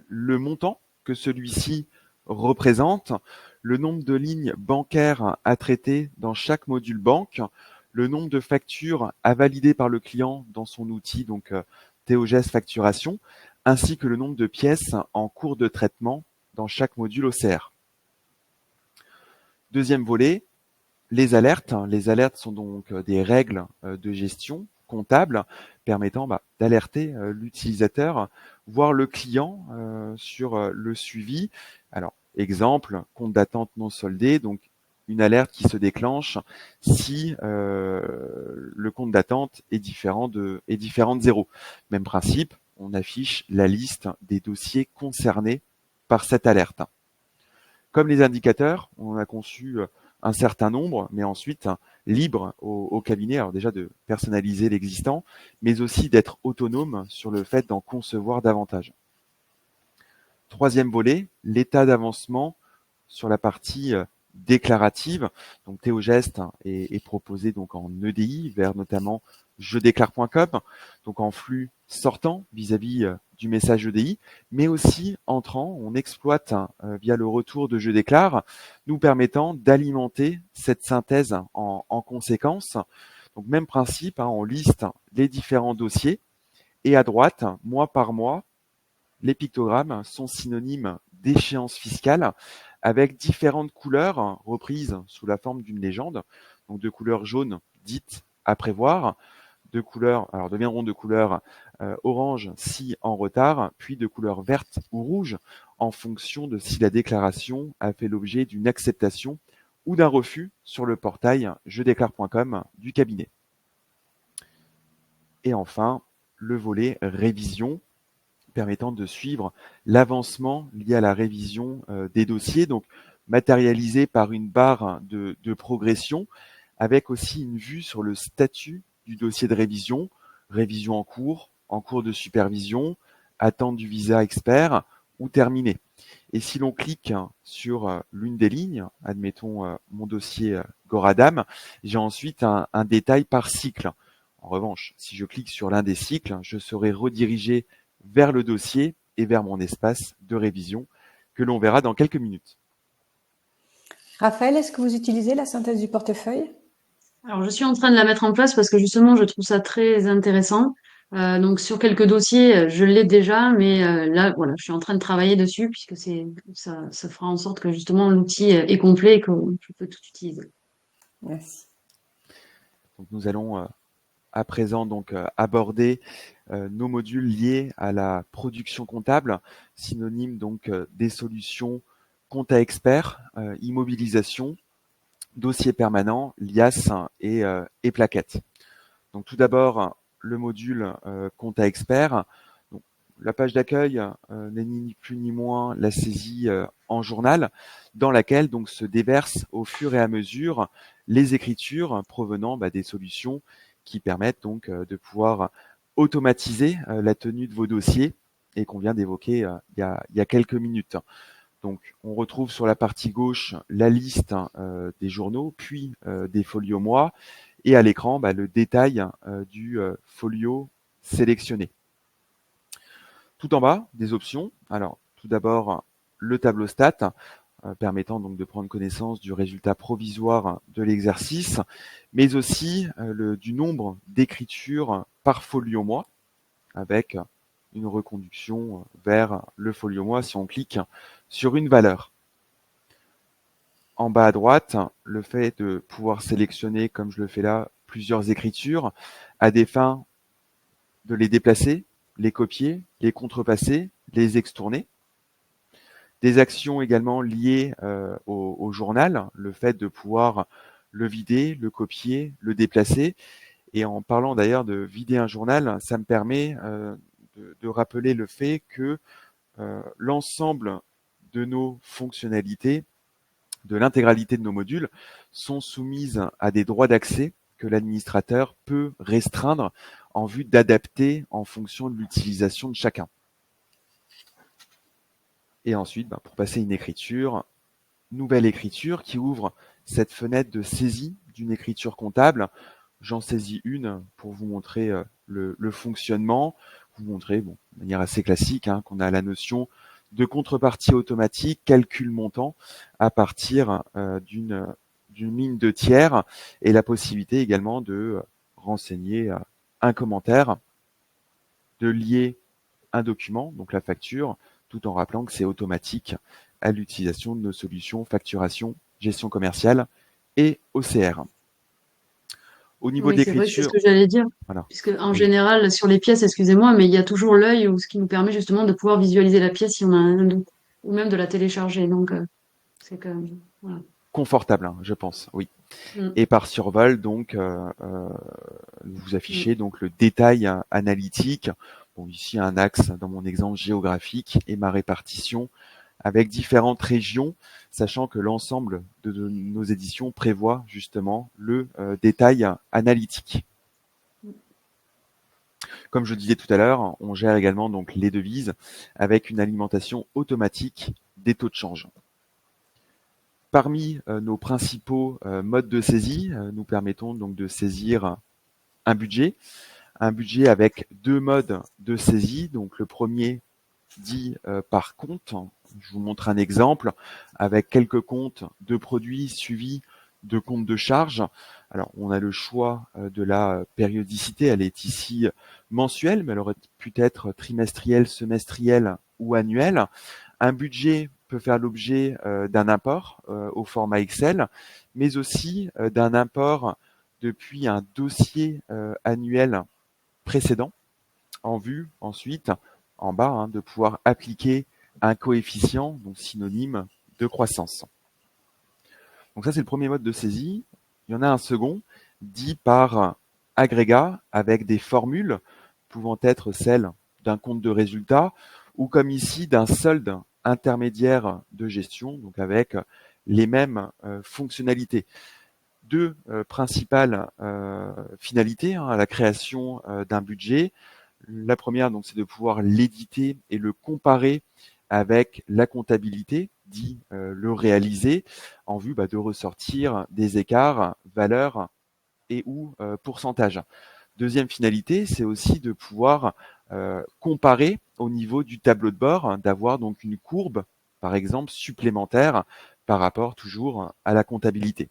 le montant que celui-ci représente, le nombre de lignes bancaires à traiter dans chaque module banque, le nombre de factures à valider par le client dans son outil, donc TOGES facturation, ainsi que le nombre de pièces en cours de traitement dans chaque module OCR. Deuxième volet, les alertes. Les alertes sont donc des règles de gestion comptable permettant d'alerter l'utilisateur, voire le client sur le suivi. Alors, exemple, compte d'attente non soldé, donc une alerte qui se déclenche si le compte d'attente est différent de 0. Même principe, on affiche la liste des dossiers concernés par cette alerte. Comme les indicateurs, on a conçu un certain nombre, mais ensuite libre au cabinet, alors déjà de personnaliser l'existant, mais aussi d'être autonome sur le fait d'en concevoir davantage. Troisième volet, l'état d'avancement sur la partie déclarative. Donc TOGEST est proposé donc en EDI vers notamment jedéclare.com, donc en flux sortant vis-à-vis du message EDI, mais aussi entrant, on exploite via le retour de Je déclare, nous permettant d'alimenter cette synthèse en conséquence. Donc même principe, on liste les différents dossiers et à droite, mois par mois, les pictogrammes sont synonymes d'échéance fiscale avec différentes couleurs reprises sous la forme d'une légende. Donc de couleur jaune dite à prévoir, deviendront de couleur orange si en retard, puis de couleur verte ou rouge en fonction de si la déclaration a fait l'objet d'une acceptation ou d'un refus sur le portail jedéclare.com du cabinet. Et enfin, le volet révision permettant de suivre l'avancement lié à la révision des dossiers, donc matérialisé par une barre de progression, avec aussi une vue sur le statut du dossier de révision, révision en cours de supervision, attente du visa expert ou terminé. Et si l'on clique sur l'une des lignes, admettons mon dossier Goradam, j'ai ensuite un détail par cycle. En revanche, si je clique sur l'un des cycles, je serai redirigé vers le dossier et vers mon espace de révision que l'on verra dans quelques minutes. Raphaël, est-ce que vous utilisez la synthèse du portefeuille? Alors, je suis en train de la mettre en place parce que justement, je trouve ça très intéressant. Donc, sur quelques dossiers, je l'ai déjà, mais là, voilà, je suis en train de travailler dessus puisque ça fera en sorte que justement l'outil est complet et que je peux tout utiliser. Merci. Donc, nous allons à présent aborder nos modules liés à la production comptable, synonyme donc des solutions compta expert, immobilisation, dossier permanent, liasse et plaquettes. Donc tout d'abord, le module compta expert. Donc, la page d'accueil n'est ni plus ni moins la saisie en journal, dans laquelle donc se déversent au fur et à mesure les écritures provenant des solutions qui permettent donc de pouvoir automatiser la tenue de vos dossiers et qu'on vient d'évoquer il y a quelques minutes. Donc, on retrouve sur la partie gauche la liste des journaux, puis des folios mois, et à l'écran, le détail du folio sélectionné. Tout en bas, des options. Alors, tout d'abord, le tableau stat, permettant donc de prendre connaissance du résultat provisoire de l'exercice, mais aussi du nombre d'écritures par folio mois, avec une reconduction vers le folio mois si on clique sur une valeur. En bas à droite, le fait de pouvoir sélectionner, comme je le fais là, plusieurs écritures à des fins de les déplacer, les copier, les contrepasser, les extourner. Des actions également liées au journal, le fait de pouvoir le vider, le copier, le déplacer. Et en parlant d'ailleurs de vider un journal, ça me permet de rappeler le fait que l'ensemble de nos fonctionnalités, de l'intégralité de nos modules, sont soumises à des droits d'accès que l'administrateur peut restreindre en vue d'adapter en fonction de l'utilisation de chacun. Et ensuite, pour passer une écriture, nouvelle écriture qui ouvre cette fenêtre de saisie d'une écriture comptable. J'en saisis une pour vous montrer le fonctionnement, vous montrer de manière assez classique qu'on a la notion de contrepartie automatique, calcul montant à partir d'une ligne de tiers et la possibilité également de renseigner un commentaire, de lier un document, donc la facture, tout en rappelant que c'est automatique à l'utilisation de nos solutions facturation, gestion commerciale et OCR. Au niveau de Oui, c'est vrai, c'est ce l'écriture, que j'allais dire. voilà. Puisque en Oui, général, sur les pièces, excusez-moi, mais il y a toujours l'œil, ce qui nous permet justement de pouvoir visualiser la pièce si on a un doute, ou même de la télécharger. Donc, c'est quand même, voilà. confortable, je pense, oui. Mm, Et par survol, donc, vous mm. affichez donc le détail analytique. Bon, ici un axe dans mon exemple géographique et ma répartition avec différentes régions, sachant que l'ensemble de nos éditions prévoit justement le détail analytique. Comme je disais tout à l'heure, on gère également donc les devises avec une alimentation automatique des taux de change. Parmi nos principaux modes de saisie, nous permettons donc de saisir un budget avec deux modes de saisie. Donc le premier dit par compte. Je vous montre un exemple avec quelques comptes de produits suivis de comptes de charges. Alors, on a le choix de la périodicité. Elle est ici mensuelle, mais elle aurait pu être trimestrielle, semestrielle ou annuelle. Un budget peut faire l'objet d'un import au format Excel, mais aussi d'un import depuis un dossier annuel précédent en vue ensuite en bas de pouvoir appliquer un coefficient, donc synonyme de croissance. Donc ça, c'est le premier mode de saisie. Il y en a un second, dit par agrégat, avec des formules pouvant être celles d'un compte de résultat ou comme ici d'un solde intermédiaire de gestion, donc avec les mêmes fonctionnalités. Deux principales finalités à la création d'un budget. La première, donc, c'est de pouvoir l'éditer et le comparer avec la comptabilité, dit le réaliser, en vue de ressortir des écarts, valeurs et ou pourcentages. Deuxième finalité, c'est aussi de pouvoir comparer au niveau du tableau de bord, d'avoir donc une courbe, par exemple, supplémentaire par rapport toujours à la comptabilité.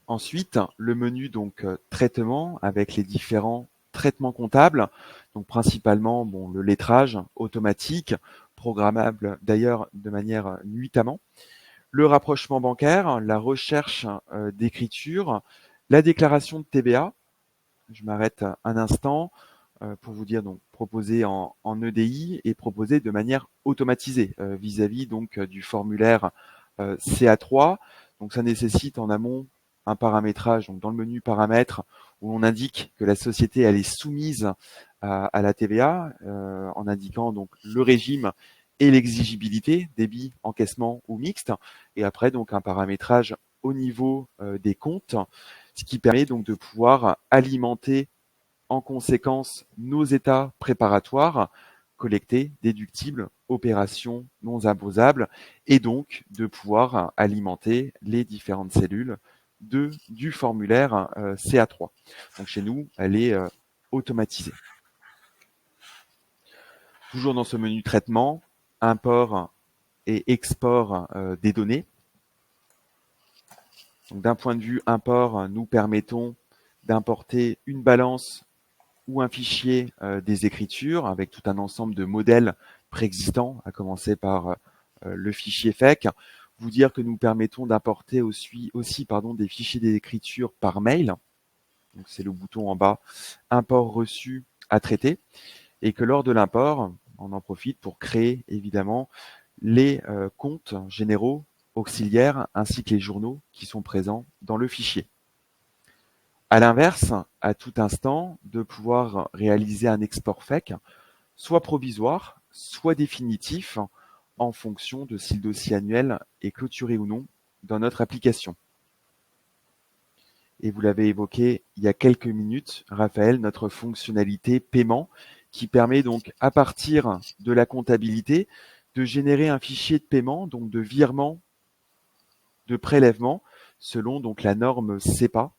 Ensuite, le menu donc traitement avec les différents traitements comptables, donc principalement le lettrage automatique, programmable d'ailleurs de manière nuitamment, le rapprochement bancaire, la recherche d'écriture, la déclaration de TVA. Je m'arrête un instant pour vous dire donc proposer en EDI et proposer de manière automatisée vis-à-vis donc du formulaire CA3. Donc ça nécessite en amont un paramétrage, donc dans le menu paramètres, où on indique que la société elle est soumise à la TVA, en indiquant donc le régime et l'exigibilité, débit, encaissement ou mixte, et après donc un paramétrage au niveau des comptes, ce qui permet donc de pouvoir alimenter en conséquence nos états préparatoires, collectés, déductibles, opérations non imposables, et donc de pouvoir alimenter les différentes cellules du formulaire CA3. Donc chez nous, elle est automatisée. Toujours dans ce menu traitement, import et export des données. Donc d'un point de vue import, nous permettons d'importer une balance ou un fichier des écritures avec tout un ensemble de modèles préexistants, à commencer par le fichier FEC. Vous dire que nous permettons d'importer aussi des fichiers d'écriture par mail. Donc c'est le bouton en bas, import reçu à traiter. Et que lors de l'import, on en profite pour créer évidemment les comptes généraux auxiliaires ainsi que les journaux qui sont présents dans le fichier. À l'inverse, à tout instant, de pouvoir réaliser un export FEC, soit provisoire, soit définitif, en fonction de si le dossier annuel est clôturé ou non dans notre application. Et vous l'avez évoqué il y a quelques minutes, Raphaël, notre fonctionnalité paiement, qui permet donc à partir de la comptabilité de générer un fichier de paiement, donc de virement, de prélèvement, selon donc la norme CEPA.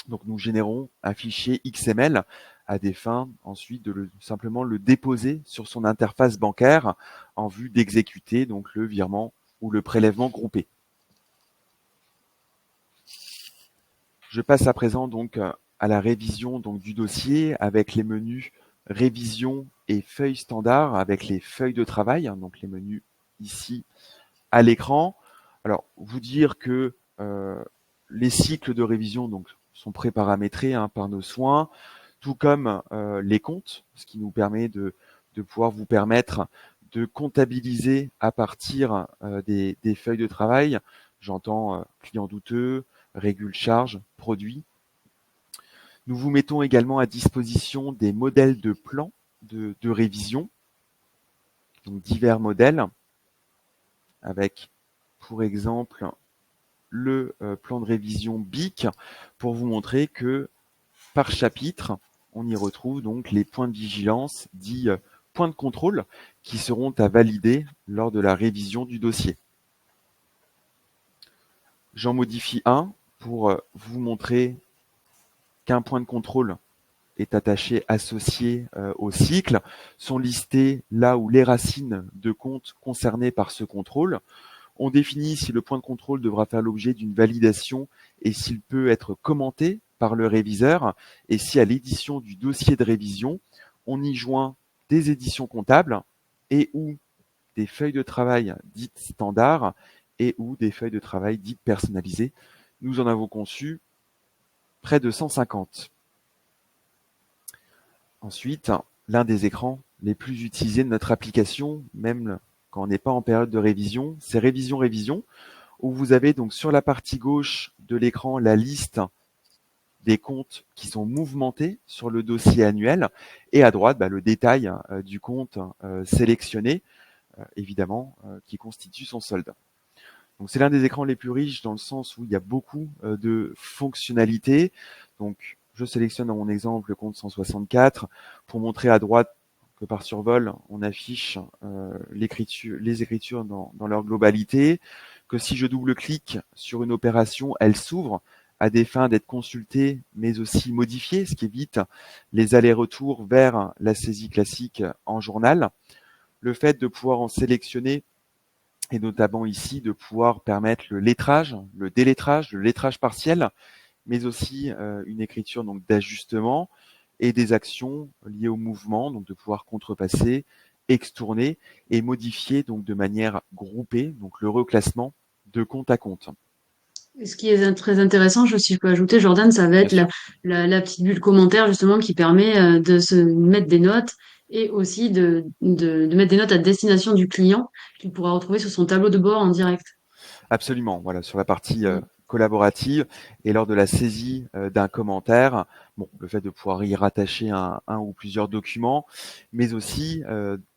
Donc nous générons un fichier XML à des fins ensuite de simplement le déposer sur son interface bancaire en vue d'exécuter donc le virement ou le prélèvement groupé. Je passe à présent donc à la révision donc du dossier avec les menus révision et feuilles standard avec les feuilles de travail, donc les menus ici à l'écran. Alors vous dire que les cycles de révision donc sont préparamétrés par nos soins, tout comme les comptes, ce qui nous permet de pouvoir vous permettre de comptabiliser à partir des feuilles de travail. J'entends clients douteux, régule charge, produits. Nous vous mettons également à disposition des modèles de plans de révision, donc divers modèles, avec pour exemple le plan de révision BIC pour vous montrer que par chapitre, on y retrouve donc les points de vigilance dits points de contrôle qui seront à valider lors de la révision du dossier. J'en modifie un pour vous montrer qu'un point de contrôle est attaché, associé au cycle, sont listées là où les racines de compte concernées par ce contrôle. On définit si le point de contrôle devra faire l'objet d'une validation et s'il peut être commenté par le réviseur, et si à l'édition du dossier de révision, on y joint des éditions comptables et ou des feuilles de travail dites standards et ou des feuilles de travail dites personnalisées. Nous en avons conçu près de 150. Ensuite, l'un des écrans les plus utilisés de notre application, même quand on n'est pas en période de révision, c'est révision, où vous avez donc sur la partie gauche de l'écran la liste des comptes qui sont mouvementés sur le dossier annuel et à droite le détail du compte sélectionné, évidemment, qui constitue son solde. Donc c'est l'un des écrans les plus riches dans le sens où il y a beaucoup de fonctionnalités. Donc je sélectionne dans mon exemple le compte 164 pour montrer à droite que par survol on affiche les écritures dans leur globalité, que si je double-clique sur une opération, elle s'ouvre à des fins d'être consultée, mais aussi modifiée, ce qui évite les allers-retours vers la saisie classique en journal. Le fait de pouvoir en sélectionner, et notamment ici de pouvoir permettre le lettrage, le délettrage, le lettrage partiel, mais aussi une écriture donc d'ajustement et des actions liées au mouvement, donc de pouvoir contrepasser, extourner et modifier donc de manière groupée, donc le reclassement de compte à compte. Et ce qui est très intéressant, si je peux ajouter, Jordan, ça va Bien être sûr. la petite bulle commentaire, justement, qui permet de se mettre des notes et aussi de mettre des notes à destination du client qu'il pourra retrouver sur son tableau de bord en direct. Absolument, voilà, sur la partie Mm. collaborative et lors de la saisie d'un commentaire, bon, le fait de pouvoir y rattacher un ou plusieurs documents, mais aussi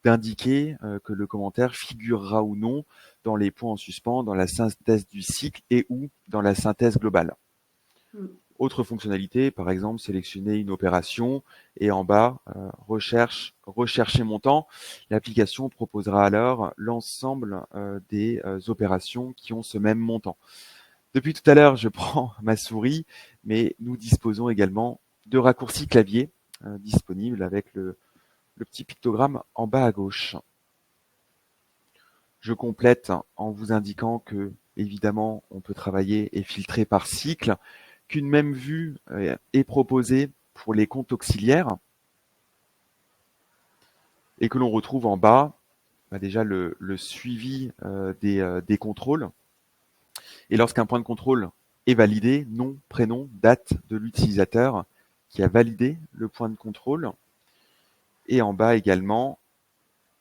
d'indiquer que le commentaire figurera ou non dans les points en suspens, dans la synthèse du cycle et ou dans la synthèse globale. Mm. Autre fonctionnalité, par exemple, sélectionner une opération et en bas, rechercher montant. L'application proposera alors l'ensemble des opérations qui ont ce même montant. Depuis tout à l'heure, je prends ma souris, mais nous disposons également de raccourcis clavier disponibles avec le petit pictogramme en bas à gauche. Je complète en vous indiquant que, évidemment, on peut travailler et filtrer par cycle, qu'une même vue est proposée pour les comptes auxiliaires et que l'on retrouve en bas déjà le suivi des contrôles. Et lorsqu'un point de contrôle est validé, nom, prénom, date de l'utilisateur qui a validé le point de contrôle. Et en bas également,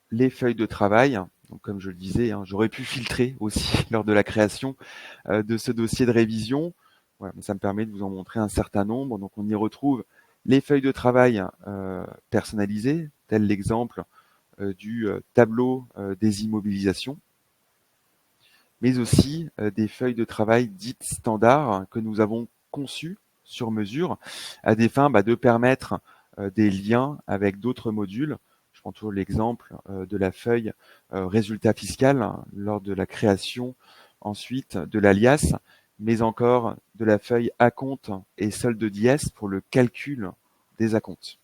les feuilles de travail. Donc, comme je le disais, j'aurais pu filtrer aussi lors de la création de ce dossier de révision. Voilà, ça me permet de vous en montrer un certain nombre. Donc, on y retrouve les feuilles de travail personnalisées, tel l'exemple du tableau des immobilisations, mais aussi des feuilles de travail dites standards que nous avons conçues sur mesure à des fins de permettre des liens avec d'autres modules. Je prends toujours l'exemple de la feuille résultat fiscal lors de la création ensuite de l'alias, mais encore de la feuille acompte et solde dièse pour le calcul des acomptes.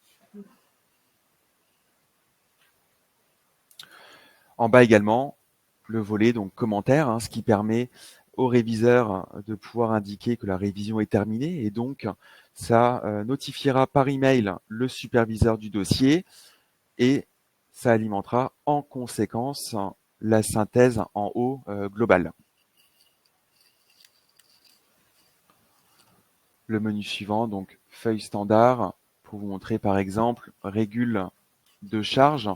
En bas également, le volet donc commentaire, ce qui permet au réviseur de pouvoir indiquer que la révision est terminée et donc ça notifiera par email le superviseur du dossier et ça alimentera en conséquence la synthèse en haut globale. Le menu suivant, donc feuille standard, pour vous montrer par exemple régule de charge.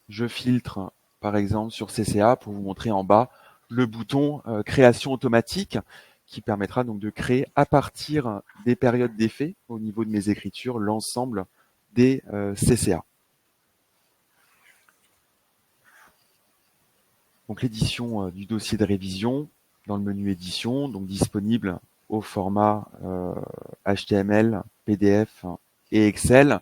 Je filtre par exemple sur CCA pour vous montrer en bas le bouton création automatique qui permettra donc de créer à partir des périodes d'effet au niveau de mes écritures l'ensemble des CCA. Donc l'édition du dossier de révision dans le menu édition, donc disponible au format HTML, PDF et Excel.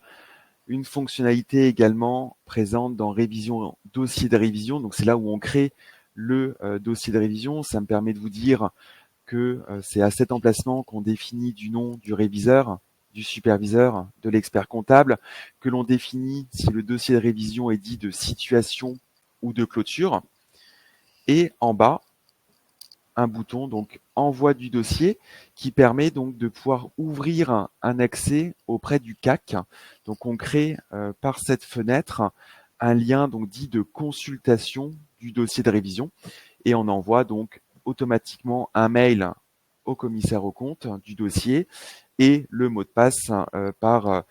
Une fonctionnalité également présente dans révision, dossier de révision. Donc c'est là où on crée le dossier de révision. Ça me permet de vous dire que c'est à cet emplacement qu'on définit du nom du réviseur, du superviseur, de l'expert comptable, que l'on définit si le dossier de révision est dit de situation ou de clôture. Et en bas, un bouton donc envoi du dossier qui permet donc de pouvoir ouvrir un accès auprès du CAC. Donc on crée par cette fenêtre un lien donc dit de consultation du dossier de révision et on envoie donc automatiquement un mail au commissaire aux comptes du dossier et le mot de passe par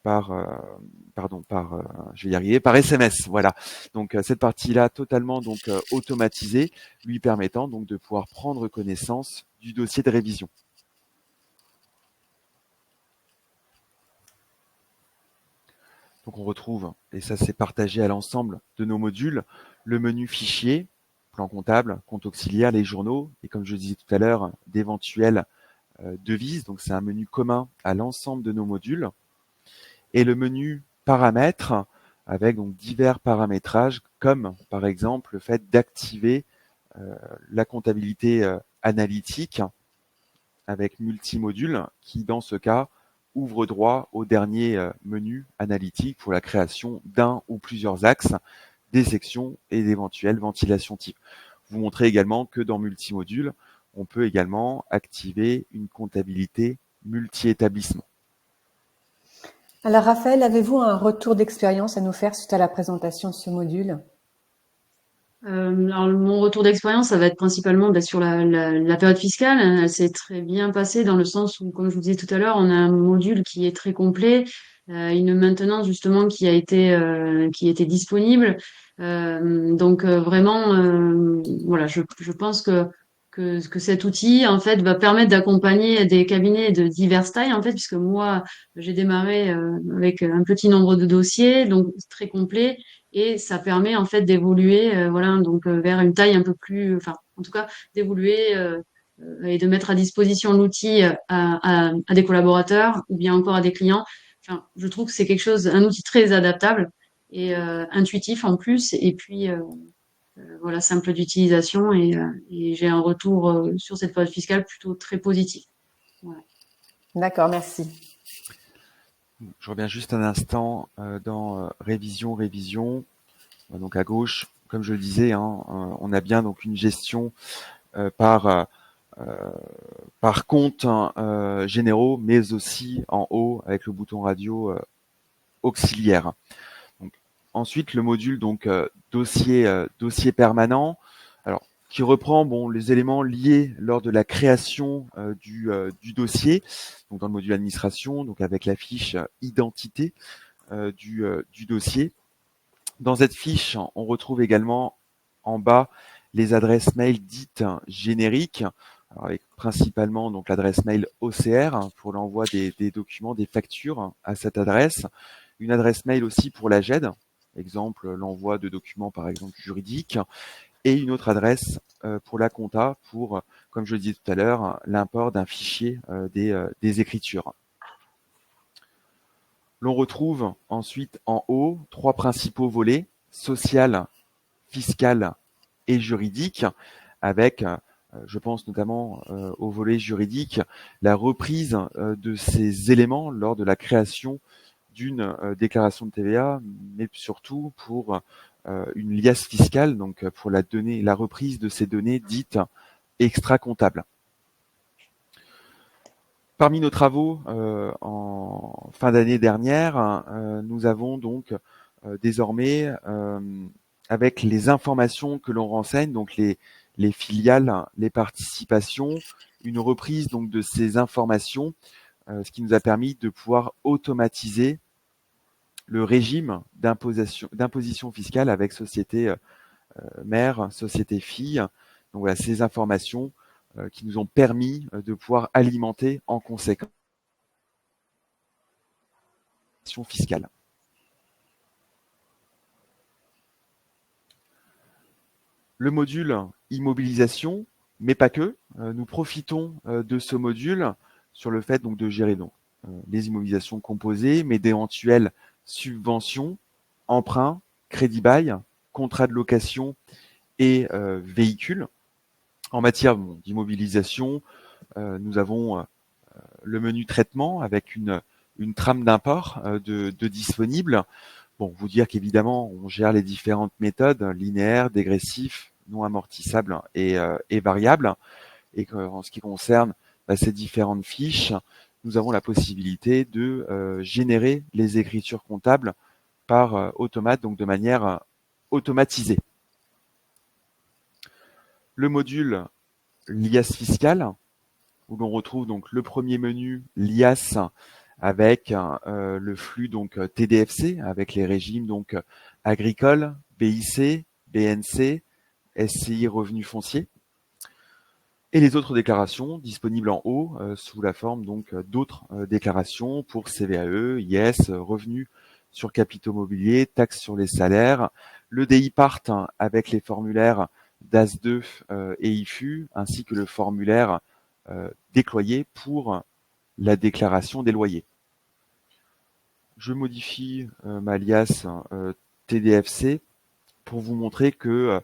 je vais y arriver, par SMS. Voilà. Donc cette partie-là totalement donc automatisée, lui permettant donc de pouvoir prendre connaissance du dossier de révision. Donc on retrouve, et ça c'est partagé à l'ensemble de nos modules, le menu fichier, plan comptable, compte auxiliaire, les journaux, et comme je disais tout à l'heure, d'éventuelles devises. Donc c'est un menu commun à l'ensemble de nos modules. Et le menu paramètres avec donc divers paramétrages comme par exemple le fait d'activer la comptabilité analytique avec multimodule qui dans ce cas ouvre droit au dernier menu analytique pour la création d'un ou plusieurs axes, des sections et d'éventuelles ventilations type. Vous montrez également que dans multimodule, on peut également activer une comptabilité multi-établissement. Alors Raphaël, avez-vous un retour d'expérience à nous faire suite à la présentation de ce module? Alors mon retour d'expérience, ça va être principalement sur la période fiscale. Elle s'est très bien passée dans le sens où, comme je vous disais tout à l'heure, on a un module qui est très complet, une maintenance justement qui était disponible. Donc vraiment, voilà, je pense que cet outil en fait va permettre d'accompagner des cabinets de diverses tailles en fait, puisque moi j'ai démarré avec un petit nombre de dossiers, donc très complet et ça permet en fait d'évoluer voilà donc vers une taille un peu plus enfin en tout cas d'évoluer et de mettre à disposition l'outil à des collaborateurs ou bien encore à des clients. Enfin, je trouve que c'est quelque chose un outil très adaptable et intuitif en plus et puis voilà simple d'utilisation et j'ai un retour sur cette période fiscale plutôt très positif. Voilà. D'accord, merci. Je reviens juste un instant dans révision. Donc à gauche, comme je le disais, hein, on a bien donc une gestion par compte généraux, mais aussi en haut avec le bouton radio auxiliaire. Donc, ensuite, le module donc dossier permanent, alors qui reprend les éléments liés lors de la création du dossier, donc dans le module administration, donc avec la fiche identité du dossier. Dans cette fiche, on retrouve également en bas les adresses mail dites génériques, alors avec principalement donc l'adresse mail OCR pour l'envoi des documents, des factures à cette adresse, une adresse mail aussi pour la GED, exemple l'envoi de documents par exemple juridiques, et une autre adresse pour la compta pour, comme je le disais tout à l'heure, l'import d'un fichier des écritures. L'on retrouve ensuite en haut 3 principaux volets, social, fiscal et juridique, avec, je pense notamment au volet juridique, la reprise de ces éléments lors de la création d'une déclaration de TVA, mais surtout pour une liasse fiscale, donc pour la reprise de ces données dites extra-comptables. Parmi nos travaux en fin d'année dernière, nous avons donc désormais, avec les informations que l'on renseigne, donc les filiales, les participations, une reprise donc de ces informations, ce qui nous a permis de pouvoir automatiser le régime d'imposition fiscale avec société mère, société fille. Donc voilà, ces informations qui nous ont permis de pouvoir alimenter en conséquence fiscale. Le module immobilisation, mais pas que. Nous profitons de ce module sur le fait donc de gérer les immobilisations composées, mais d'éventuelles subventions, emprunts, crédit bail, contrats de location et véhicules. En matière d'immobilisation, nous avons le menu traitement avec une trame d'import de disponibles. Bon, vous dire qu'évidemment, on gère les différentes méthodes, linéaires, dégressifs, non amortissables et variables. Et en ce qui concerne ces différentes fiches, nous avons la possibilité de générer les écritures comptables par automate, donc de manière automatisée. Le module l'IAS fiscal, où l'on retrouve donc le premier menu, l'IAS, avec le flux donc TDFC, avec les régimes donc agricole, BIC, BNC, SCI revenu foncier, et les autres déclarations disponibles en haut sous la forme donc d'autres déclarations pour CVAE, IS, revenus sur capitaux mobiliers, taxes sur les salaires, le DI Part avec les formulaires DAS2 et IFU, ainsi que le formulaire déployé pour la déclaration des loyers. Je modifie ma alias TDFC pour vous montrer que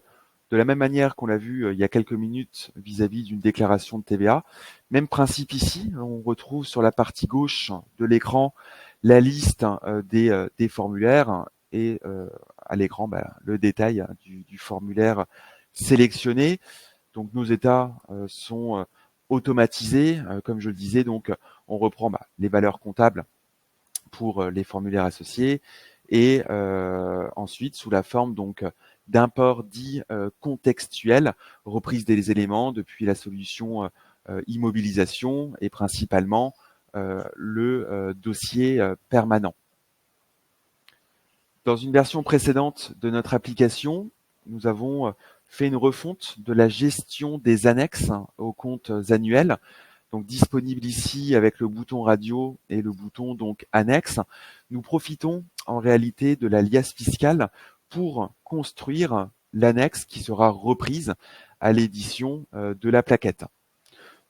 de la même manière qu'on l'a vu il y a quelques minutes vis-à-vis d'une déclaration de TVA, même principe ici, on retrouve sur la partie gauche de l'écran la liste des formulaires et à l'écran le détail du formulaire sélectionné. Donc nos états sont automatisés, comme je le disais, donc on reprend les valeurs comptables pour les formulaires associés et ensuite sous la forme donc d'import dit contextuel, reprise des éléments depuis la solution immobilisation et principalement le dossier permanent. Dans une version précédente de notre application, nous avons fait une refonte de la gestion des annexes aux comptes annuels. Donc disponible ici avec le bouton radio et le bouton donc annexe. Nous profitons en réalité de la liasse fiscale pour construire l'annexe qui sera reprise à l'édition de la plaquette.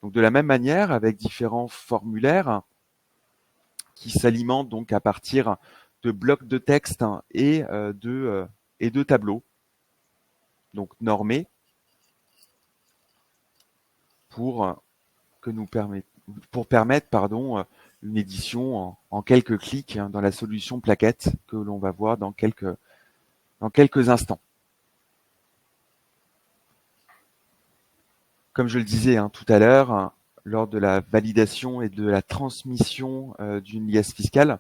Donc de la même manière, avec différents formulaires qui s'alimentent donc à partir de blocs de texte et de tableaux, donc normés, pour permettre une édition en quelques clics dans la solution plaquette que l'on va voir dans quelques instants. Comme je le disais tout à l'heure, lors de la validation et de la transmission d'une liasse fiscale,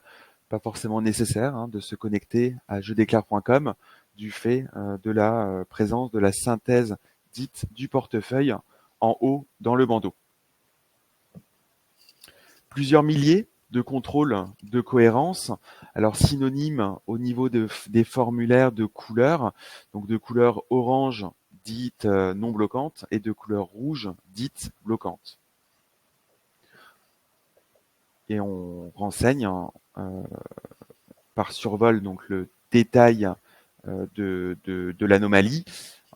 pas forcément nécessaire de se connecter à jedéclare.com du fait de la présence de la synthèse dite du portefeuille en haut dans le bandeau. Plusieurs milliers de contrôles de cohérence, alors synonyme au niveau des formulaires de couleur, donc de couleur orange dite non bloquante et de couleur rouge dite bloquante. Et on renseigne par survol donc le détail de l'anomalie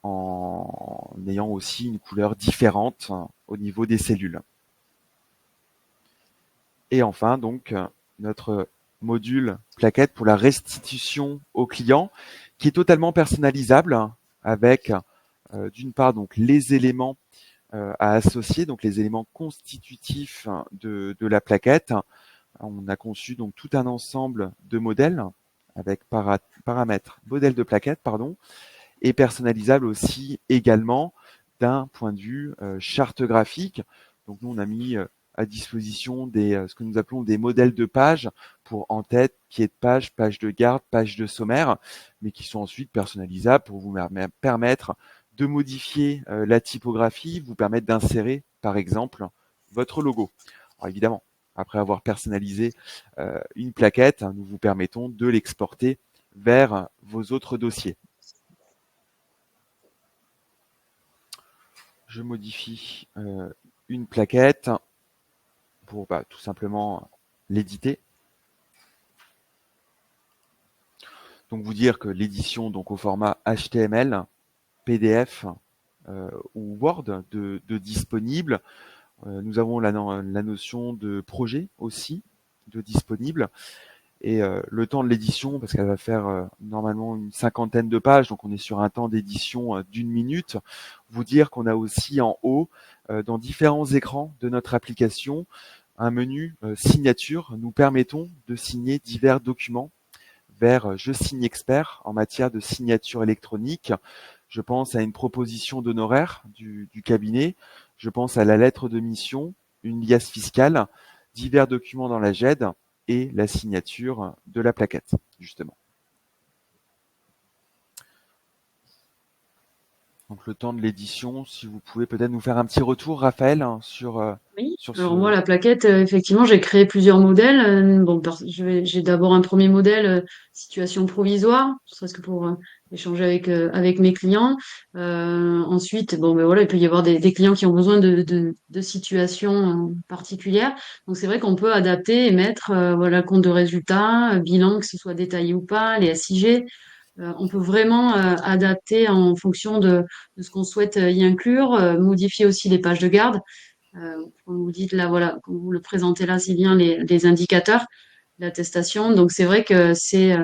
en ayant aussi une couleur différente au niveau des cellules. Et enfin, donc, notre module plaquette pour la restitution au client qui est totalement personnalisable avec, d'une part, donc, les éléments à associer, donc les éléments constitutifs de la plaquette. On a conçu donc tout un ensemble de modèles avec paramètres modèle de plaquette, et personnalisable aussi également d'un point de vue charte graphique. Donc nous, on a mis à disposition ce que nous appelons des modèles de pages pour en-tête, pied de page, page de garde, page de sommaire, mais qui sont ensuite personnalisables pour vous permettre de modifier la typographie, vous permettre d'insérer, par exemple, votre logo. Alors évidemment, après avoir personnalisé une plaquette, nous vous permettons de l'exporter vers vos autres dossiers. Je modifie une plaquette pour tout simplement l'éditer. Donc vous dire que l'édition donc au format HTML, PDF ou Word de disponible. Nous avons la notion de projet aussi de disponible. Et le temps de l'édition, parce qu'elle va faire normalement une 50aine de pages, donc on est sur un temps d'édition d'1 minute. Vous dire qu'on a aussi en haut, dans différents écrans de notre application, un menu signature. Nous permettons de signer divers documents vers Je signe expert en matière de signature électronique. Je pense à une proposition d'honoraires du cabinet. Je pense à la lettre de mission, une liasse fiscale, divers documents dans la GED et la signature de la plaquette, justement. Donc le temps de l'édition, si vous pouvez peut-être nous faire un petit retour, Raphaël, hein, Oui, sur alors moi, ce. la plaquette, effectivement, j'ai créé plusieurs modèles. Bon, j'ai d'abord un premier modèle, situation provisoire, ne serait-ce que pour échanger avec mes clients. Ensuite, bon, ben voilà, il peut y avoir des clients qui ont besoin de situations particulières. Donc, c'est vrai qu'on peut adapter et mettre voilà, compte de résultats, bilan, que ce soit détaillé ou pas, les SIG. On peut vraiment adapter en fonction de ce qu'on souhaite y inclure, modifier aussi les pages de garde. Comme vous dites là, voilà, comme vous le présentez là, si bien les indicateurs d'attestation. Donc c'est vrai que c'est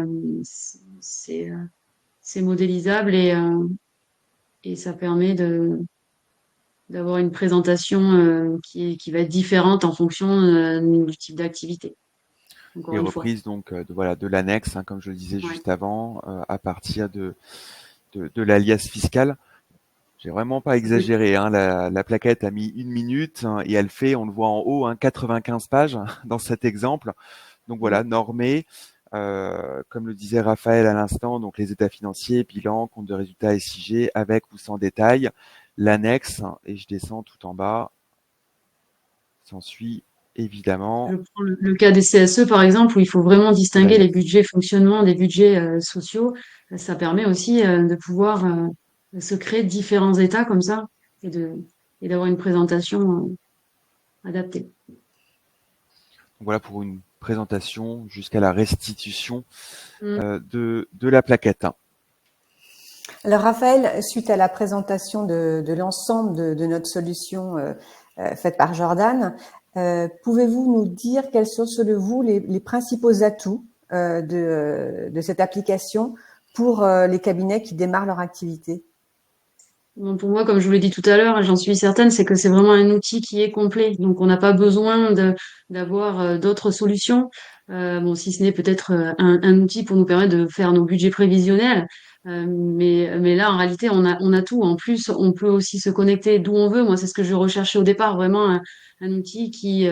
modélisable et ça permet d'avoir une présentation qui va être différente en fonction du type d'activité. Et Encore une fois. reprise donc de l'annexe, hein, comme je le disais Ouais. juste avant, à partir de l'alias fiscal. J'ai vraiment pas Oui. exagéré, hein, la plaquette a mis 1 minute, hein, et elle fait, on le voit en haut, hein, 95 pages dans cet exemple. Donc Mm. voilà, normé, comme le disait Raphaël à l'instant, donc les états financiers, bilan, compte de résultats SIG, avec ou sans détail, l'annexe, et je descends tout en bas, s'ensuit Je évidemment prends le cas des CSE, par exemple, où il faut vraiment de distinguer les l'alias. budgets fonctionnement des budgets sociaux. Ça permet aussi de pouvoir se créer différents états comme ça et et d'avoir une présentation adaptée. Donc voilà pour une présentation jusqu'à la restitution Mm. de la plaquette. Alors Raphaël, suite à la présentation de l'ensemble de notre solution faite par Jordan, pouvez-vous nous dire quels sont selon vous les principaux atouts de cette application pour les cabinets qui démarrent leur activité? Bon, pour moi, comme je vous l'ai dit tout à l'heure, j'en suis certaine, c'est que c'est vraiment un outil qui est complet. Donc, on n'a pas besoin d'avoir d'autres solutions. Bon, si ce n'est peut-être un outil pour nous permettre de faire nos budgets prévisionnels. Mais là, en réalité, on a tout. En plus, on peut aussi se connecter d'où on veut. Moi, c'est ce que je recherchais au départ, vraiment un outil qui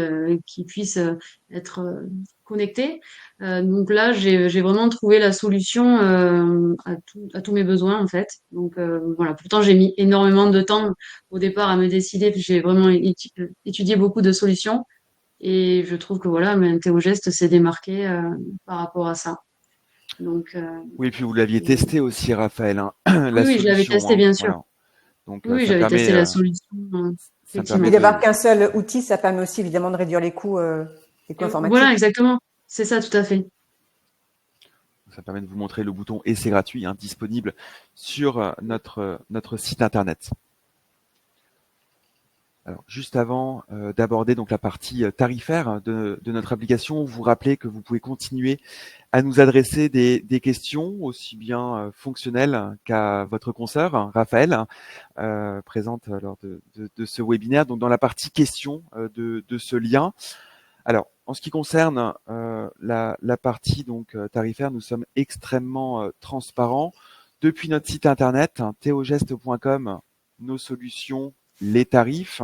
puisse être connecté. Donc là, j'ai vraiment trouvé la solution à tous mes besoins en fait. Donc voilà. Pourtant, j'ai mis énormément de temps au départ à me décider. Puis j'ai vraiment étudié beaucoup de solutions et je trouve que voilà, Théogest s'est démarqué par rapport à ça. Donc Oui, et puis vous l'aviez et- testé aussi, Raphaël, hein, oui, la oui, je l'avais solution, testé hein, bien sûr. voilà. Donc Oui, oui, ça me j'avais permet, testé la solution ça me Et permet effectivement. d'avoir de, qu'un seul outil, ça permet aussi évidemment de réduire les coûts Et voilà, informatiques. exactement. C'est ça, tout à fait. ça me permet de vous montrer le bouton et c'est gratuit, hein, disponible sur notre site internet. Alors, juste avant d'aborder donc la partie tarifaire de notre application, vous rappelez que vous pouvez continuer à nous adresser des questions aussi bien fonctionnelles qu'à votre consoeur, hein, Raphaël, présente lors de ce webinaire. Donc, dans la partie questions de ce lien. Alors, en ce qui concerne la partie donc tarifaire, nous sommes extrêmement transparents. Depuis notre site internet, hein, theogeste.com, nos solutions, les tarifs,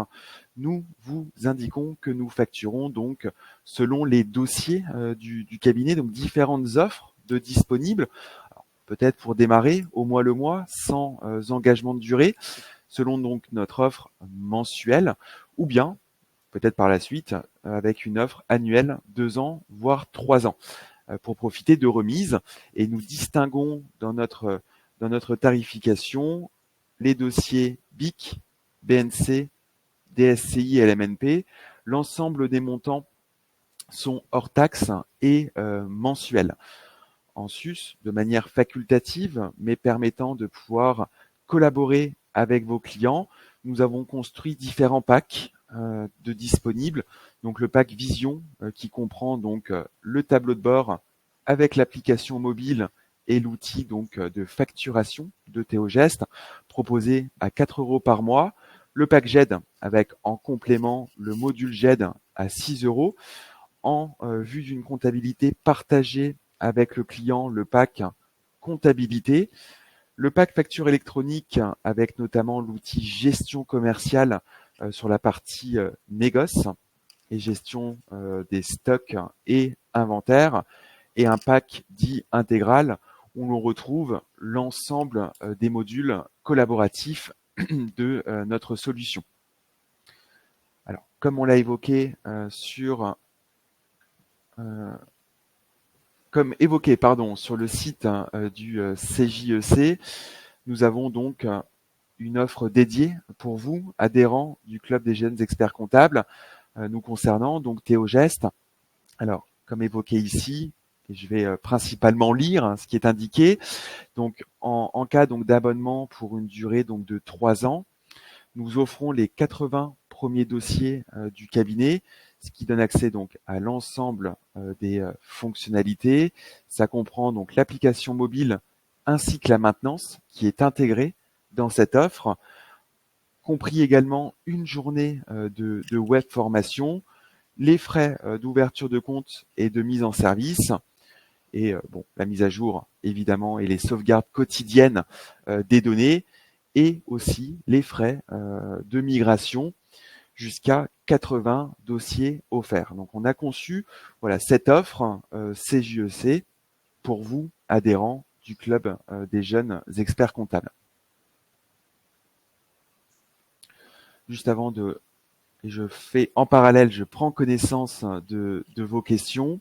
nous vous indiquons que nous facturons donc selon les dossiers du cabinet, donc différentes offres de disponibles. Alors, peut-être pour démarrer au mois le mois, sans engagement de durée, selon donc notre offre mensuelle, ou bien peut-être par la suite avec une offre annuelle 2 ans, voire 3 ans, pour profiter de remises. Et nous distinguons dans notre tarification les dossiers BIC, BNC, DSCI et LMNP. L'ensemble des montants sont hors taxes et mensuels. En sus, de manière facultative, mais permettant de pouvoir collaborer avec vos clients, nous avons construit différents packs de disponibles. Donc le pack Vision qui comprend donc le tableau de bord avec l'application mobile et l'outil donc de facturation de Théogest proposé à 4 euros par mois. Le pack GED avec en complément le module GED à 6 euros en vue d'une comptabilité partagée avec le client, le pack comptabilité, le pack facture électronique avec notamment l'outil gestion commerciale sur la partie négoce et gestion des stocks et inventaire, et un pack dit intégral où l'on retrouve l'ensemble des modules collaboratifs de notre solution. Alors, comme on l'a évoqué sur le site du CJEC, nous avons donc une offre dédiée pour vous, adhérents du Club des jeunes experts comptables, nous concernant, donc Théogest. Alors, comme évoqué ici, et je vais principalement lire ce qui est indiqué. Donc, en cas donc d'abonnement pour une durée donc de 3 ans, nous offrons les 80 premiers dossiers du cabinet, ce qui donne accès donc à l'ensemble des fonctionnalités. Ça comprend donc l'application mobile ainsi que la maintenance qui est intégrée dans cette offre, compris également une journée de web formation, les frais d'ouverture de compte et de mise en service, et la mise à jour évidemment et les sauvegardes quotidiennes des données, et aussi les frais de migration jusqu'à 80 dossiers offerts. Donc on a conçu cette offre CJEC pour vous, adhérents du club des jeunes experts comptables. Juste avant et je fais en parallèle, je prends connaissance de vos questions.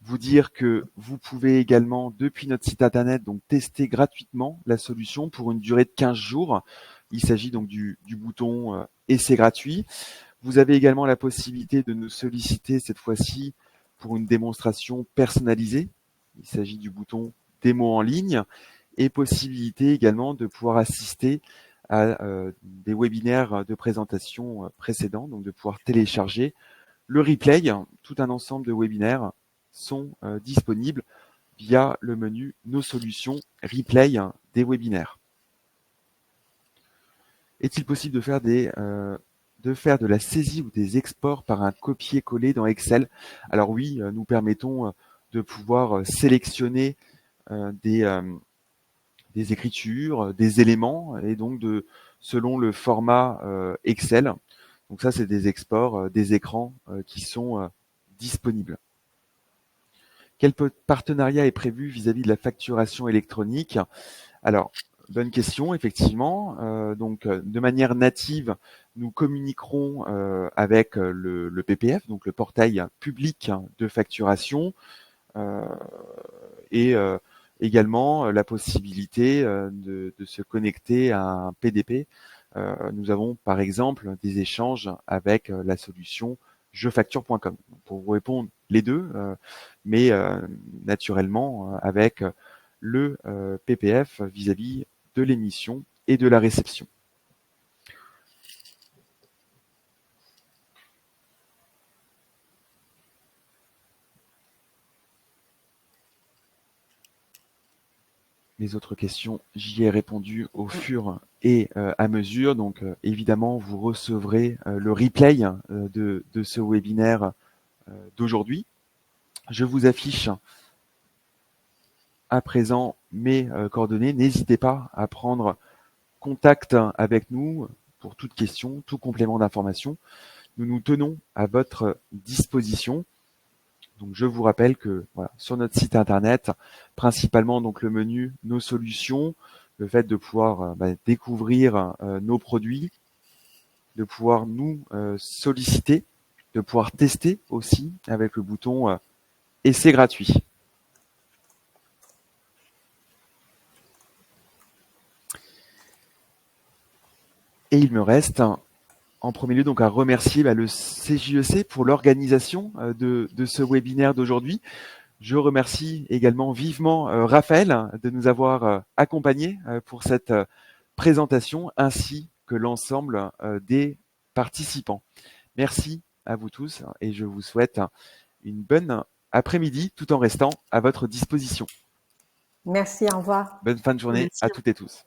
Vous dire que vous pouvez également, depuis notre site internet, donc tester gratuitement la solution pour une durée de 15 jours. Il s'agit donc du bouton essai gratuit. Vous avez également la possibilité de nous solliciter cette fois-ci pour une démonstration personnalisée. Il s'agit du bouton démo en ligne et possibilité également de pouvoir assister à des webinaires de présentation précédents, donc de pouvoir télécharger le replay. Tout un ensemble de webinaires sont disponibles via le menu Nos solutions replay des webinaires. Est-il possible de faire de la saisie ou des exports par un copier-coller dans Excel? Alors oui, nous permettons de pouvoir sélectionner des écritures, des éléments, et donc selon le format Excel. Donc ça, c'est des exports, des écrans qui sont disponibles. Quel partenariat est prévu vis-à-vis de la facturation électronique? Alors, bonne question, effectivement. Donc, de manière native, nous communiquerons avec le PPF, donc le portail public de facturation, et également la possibilité de se connecter à un PDP. Nous avons par exemple des échanges avec la solution jefacture.com. Pour vous répondre, les deux, mais naturellement avec le PPF vis-à-vis de l'émission et de la réception. Les autres questions, j'y ai répondu au fur et à mesure. Donc évidemment, vous recevrez le replay de ce webinaire d'aujourd'hui. Je vous affiche à présent mes coordonnées. N'hésitez pas à prendre contact avec nous pour toute question, tout complément d'information. Nous nous tenons à votre disposition. Donc je vous rappelle que sur notre site internet, principalement donc le menu Nos solutions, le fait de pouvoir découvrir nos produits, de pouvoir nous solliciter, de pouvoir tester aussi avec le bouton essai gratuit. Et il me reste en premier lieu donc à remercier le CJEC pour l'organisation de ce webinaire d'aujourd'hui. Je remercie également vivement Raphaël de nous avoir accompagnés pour cette présentation, ainsi que l'ensemble des participants. Merci à vous tous et je vous souhaite une bonne après-midi tout en restant à votre disposition. Merci, au revoir. Bonne fin de journée à toutes et tous.